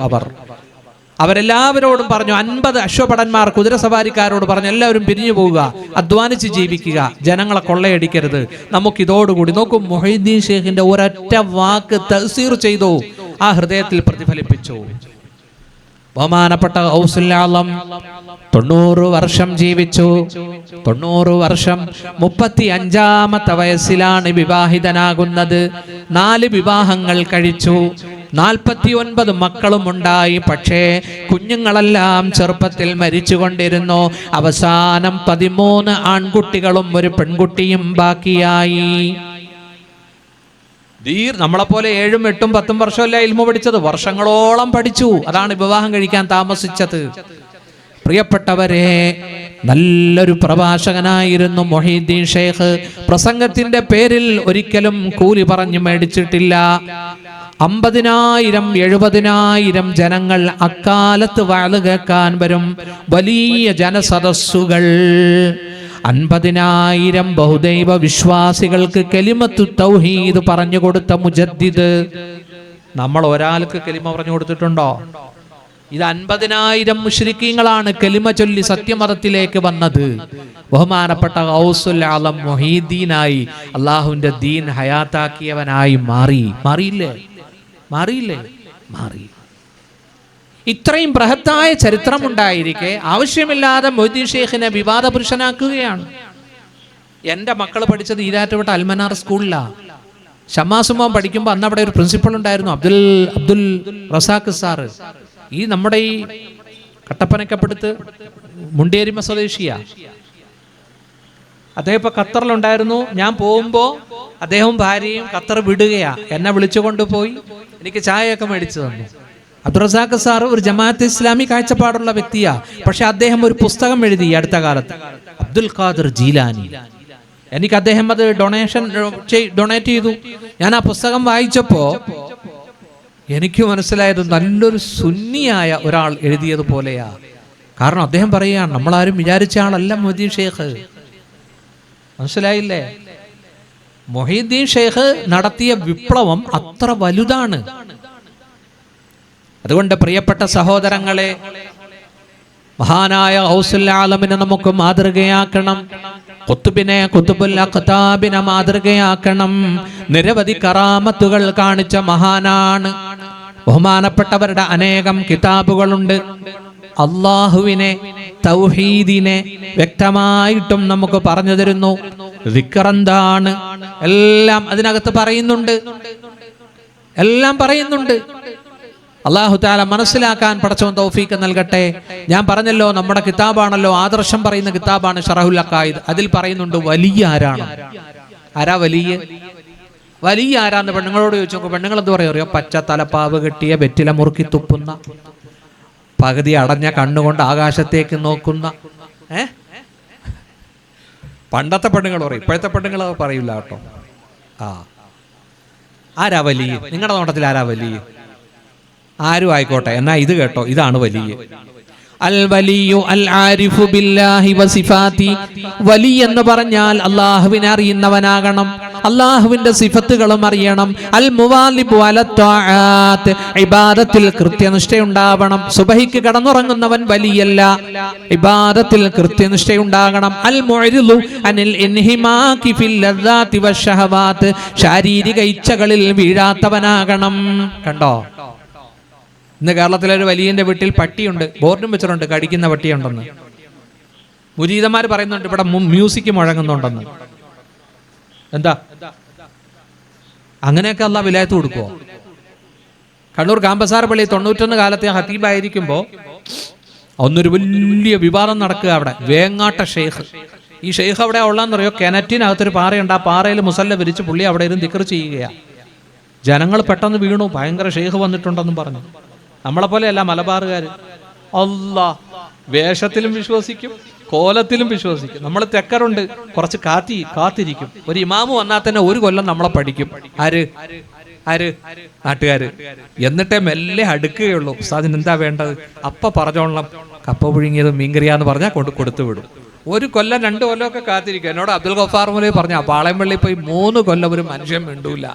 അവരെല്ലാവരോടും പറഞ്ഞു, 50 അശ്വഭടന്മാർ കുതിരസവാരിക്കാരോട് പറഞ്ഞു, എല്ലാവരും പിരിഞ്ഞു പോവുക, അധ്വാനിച്ച് ജീവിക്കുക, ജനങ്ങളെ കൊള്ളയടിക്കരുത്. നമുക്കിതോടുകൂടി നോക്കും. മുഹീദ്ദീൻ ഷേഖിന്റെ ഒരൊറ്റ വാക്ക് തഫ്സീർ ചെയ്തു, ആ ഹൃദയത്തിൽ പ്രതിഫലിപ്പിച്ചു. ബഹുമാനപ്പെട്ട ഗൗസുൽ ആലം 90 വർഷം ജീവിച്ചു. 90 വർഷം 35ാമത്തെ വയസ്സിലാണ് വിവാഹിതനാകുന്നത്. 4 വിവാഹങ്ങൾ കഴിച്ചു. 49 മക്കളും ഉണ്ടായി. പക്ഷേ കുഞ്ഞുങ്ങളെല്ലാം ചെറുപ്പത്തിൽ മരിച്ചുകൊണ്ടിരുന്നു. അവസാനം 13 ആൺകുട്ടികളും ഒരു പെൺകുട്ടിയും ബാക്കിയായി. നമ്മളെപ്പോലെ 7, 8, 10 വർഷമല്ല ഇൽമു പഠിച്ചത്, വർഷങ്ങളോളം പഠിച്ചു. അതാണ് വിവാഹം കഴിക്കാൻ താമസിച്ചത്. പ്രിയപ്പെട്ടവരെ, നല്ലൊരു പ്രഭാഷകനായിരുന്നു മുഹീദ്ദീൻ ഷേഖ്. പ്രസംഗത്തിന്റെ പേരിൽ ഒരിക്കലും കൂലി പറഞ്ഞു മേടിച്ചിട്ടില്ല. 50,000 70,000 ജനങ്ങൾ അക്കാലത്ത് വഅദ് കേൾക്കാൻ വരും. വലിയ ജനസദസ്സുകൾ. 50,000 ബഹുദൈവ വിശ്വാസികൾക്ക് കലിമത്തു തൗഹീദ് പറഞ്ഞു കൊടുത്ത മുജദ്ദിദ്. നമ്മൾ ഒരാൾക്ക് കലിമ പറഞ്ഞു കൊടുത്തിട്ടുണ്ടോ? ഇത് 50,000 മുശ്രിക്കീങ്ങളാണ് കലിമ ചൊല്ലി സത്യമതത്തിലേക്ക് വന്നത്. ബഹുമാനപ്പെട്ട ഗൗസുൽ ആലം മുഹീദ്ദീനായി, അള്ളാഹുവിന്റെ ദീൻ ഹയാത്താക്കിയവനായി മാറിയില്ലേ? ഇത്രയും ബൃഹത്തായ ചരിത്രമുണ്ടായിരിക്കെ ആവശ്യമില്ലാതെ മൊയ്തീൻ ഷേഖിനെ വിവാദ പുരുഷനാക്കുകയാണ്. എൻ്റെ മക്കൾ പഠിച്ചത് ഈരാറ്റുപേട്ട അൽമനാർ സ്കൂളിലാണ്. ഷമ്മാസുമോൻ പഠിക്കുമ്പോൾ അന്ന് അവിടെ ഒരു പ്രിൻസിപ്പൾ ഉണ്ടായിരുന്നു, അബ്ദുൽ റസാഖ് സാറ്. ഈ നമ്മുടെ ഈ കട്ടപ്പനക്കപ്പെടുത്ത് മുണ്ടേരിമ സ്വദേശിയാ. അദ്ദേഹം ഇപ്പൊ ഖത്തറിലുണ്ടായിരുന്നു. ഞാൻ പോകുമ്പോൾ അദ്ദേഹവും ഭാര്യയും ഖത്തർ വിടുകയാ. എന്നെ വിളിച്ചുകൊണ്ട് പോയി എനിക്ക് ചായയൊക്കെ മേടിച്ചു തന്നു. അബ്ദുൾ റസാഖ് സാറ് ഒരു ജമാഅത്ത് ഇസ്ലാമി കാഴ്ചപ്പാടുള്ള വ്യക്തിയാ. പക്ഷെ അദ്ദേഹം ഒരു പുസ്തകം എഴുതി അടുത്ത കാലത്ത്, അബ്ദുൽ ഖാദിർ ജീലാനി. എനിക്ക് അദ്ദേഹം അത് ഡൊണേറ്റ് ചെയ്തു. ഞാൻ ആ പുസ്തകം വായിച്ചപ്പോ എനിക്ക് മനസ്സിലായത് നല്ലൊരു സുന്നിയായ ഒരാൾ എഴുതിയതുപോലെയാ. കാരണം അദ്ദേഹം പറയുകയാണ്, നമ്മളാരും വിചാരിച്ച ആളല്ല മൊയ്തീൻ ഷേഖ്. മനസ്സിലായില്ലേ? മൊഹീദ്ദീൻ ഷേഖ് നടത്തിയ വിപ്ലവം അത്ര വലുതാണ്. അതുകൊണ്ട് പ്രിയപ്പെട്ട സഹോദരങ്ങളെ, മഹാനായ ഗൗസുൽ ആലമിനെ നമുക്ക് മാതൃകയാക്കണം. ഖുതുബുൽ അഖ്താബിനെ മാതൃകയാക്കണം. നിരവധി കറാമത്തുകൾ കാണിച്ച മഹാനാണ്. ബഹുമാനപ്പെട്ടവരുടെ അനേകം കിതാബുകളുണ്ട്. അള്ളാഹുവിനെ, തൗഹീദിനെ വ്യക്തമായിട്ടും നമുക്ക് പറഞ്ഞു തരുന്നു. ദിക്ർ എന്താണ് എല്ലാം അതിനകത്ത് പറയുന്നുണ്ട്. അല്ലാഹു തആല മനസ്സിലാക്കാൻ പടച്ചവൻ തൗഫീഖ് നൽകട്ടെ. ഞാൻ പറഞ്ഞല്ലോ, നമ്മുടെ കിതാബാണല്ലോ, ആദർശം പറയുന്ന കിതാബാണ് ശറഹുൽ അഖായിദ്. അതിൽ പറയുന്നുണ്ട് വലിയ ആരാണ്. ആരാ വലിയ ആരാന്ന് പെണ്ണുങ്ങളോട് ചോദിച്ചു നോക്കും. പെണ്ണുങ്ങൾ എന്ത് പറയും? പച്ച തലപ്പാവ് കെട്ടിയ, വെറ്റില മുറുക്കി തുപ്പുന്ന, പകുതി അടഞ്ഞ കണ്ണുകൊണ്ട് ആകാശത്തേക്ക് നോക്കുന്ന. പണ്ടത്തെ പെണ്ണുങ്ങൾ പറയും, ഇപ്പോഴത്തെ പെണ്ണുങ്ങൾ പറയില്ല കേട്ടോ. ആരാ വലിയ? നിങ്ങളുടെ നോട്ടത്തിൽ ആരാ വലിയ? ആരും ആയിക്കോട്ടെ, എന്നാ ഇത് കേട്ടോ, ഇതാണ് വലിയ. അൽ വലിയു അൽ ആരിഫു ബില്ലാഹി വസിഫാതി. വലി എന്ന് പറഞ്ഞാൽ അല്ലാഹുവിനെ അറിയുന്നവനാകണം. അള്ളാഹുവിന്റെ സിഫത്തുകളും അറിയണം. അൽ മുവാലിബു അല ത്വാആത്ത്, ഇബാദത്തിൽ കൃത്യനിഷ്ഠയുണ്ടാവണം. സുബഹിക്ക് കടന്നുറങ്ങുന്നവൻ വലിയല്ല, ഇബാദത്തിൽ കൃത്യനിഷ്ഠയുണ്ടാകണം. അൽ മുഅ്രിദു അനിൽ ഇൻഹിമാകി ഫിൽ ലദ്ദാതി വശഹവാത്ത്, ശാരീരിക ഇച്ഛകളിൽ വീഴാത്തവനാകണം. കണ്ടോ, ഇന്ന് കേരളത്തിലൊരു വലിയന്റെ വീട്ടിൽ പട്ടിയുണ്ട്, ബോർഡും വെച്ചിട്ടുണ്ട് കടിക്കുന്ന പട്ടിയുണ്ടെന്ന്. മുരീദന്മാർ പറയുന്നുണ്ട് ഇവിടെ മ്യൂസിക് മുഴങ്ങുന്നുണ്ടെന്ന്. എന്താ അങ്ങനെയൊക്കെ അള്ളാഹ് വിലായത്ത് കൊടുക്കുവോ? കണ്ണൂർ കാമ്പസാർ പള്ളി 91 കാലത്തെ ഹതീബായിരിക്കുമ്പോൾ ഒന്നൊരു വലിയ വിവാദം നടക്കുക അവിടെ. വേങ്ങാട്ട ഷെയ്ഖ്, ഈ ഷെയ്ഖ് അവിടെ ഉള്ളതെന്നറിയോ, കിണറ്റിനകത്തൊരു പാറയുണ്ട്, ആ പാറയിൽ മുസല്ല വിരിച്ച് പുള്ളി അവിടെ ഇരുന്ന് ദിക്ർ ചെയ്യുകയാണ്. ജനങ്ങൾ പെട്ടെന്ന് വീണു, ഭയങ്കര ഷെയ്ഖ് വന്നിട്ടുണ്ടെന്നും പറഞ്ഞു. നമ്മളെപ്പോലെയല്ല മലബാറുകാർ, അല്ലാഹ് വേഷത്തിലും വിശ്വസിക്കും, കോലത്തിലും വിശ്വസിക്കും. നമ്മൾ തെക്കറുണ്ട്, കുറച്ച് കാത്തിരിക്കും. ഒരു ഇമാമ് വന്നാൽ തന്നെ 1 കൊല്ലം നമ്മളെ പഠിക്കും. ആര് നാട്ടുകാര്. എന്നിട്ടേ മെല്ലെ അടുക്കുകയുള്ളൂ. ഉസ്താദിന് എന്താ വേണ്ടത്, അപ്പ പറഞ്ഞോളണം, കപ്പ പുഴുങ്ങിയത് മീൻകറിയാന്ന് പറഞ്ഞാൽ കൊടുത്തു വിടും. 1 കൊല്ലം 2 കൊല്ലമൊക്കെ കാത്തിരിക്കും. എന്നോട് അബ്ദുൽ ഗഫാർ മുലൈ പറഞ്ഞ പാളയംപള്ളി പോയി 3 കൊല്ലം ഒരു മനുഷ്യൻ മിണ്ടൂല.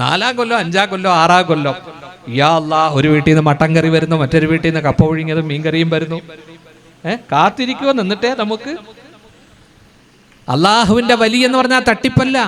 4-ാം കൊല്ലം 5-ാം കൊല്ലം 6-ാം കൊല്ലം യാ അല്ലാഹ്, ഒരു വീട്ടിൽ നിന്ന് മട്ടൻ കറി വരുന്നു, മറ്റൊരു വീട്ടിൽ നിന്ന് കപ്പ പുഴുങ്ങിയതും മീൻകറിയും വരുന്നു. കാത്തിരിക്കുമോ? എന്നിട്ടേ നമുക്ക്. അള്ളാഹുവിന്റെ വലി എന്ന് പറഞ്ഞാൽ തട്ടിപ്പല്ല.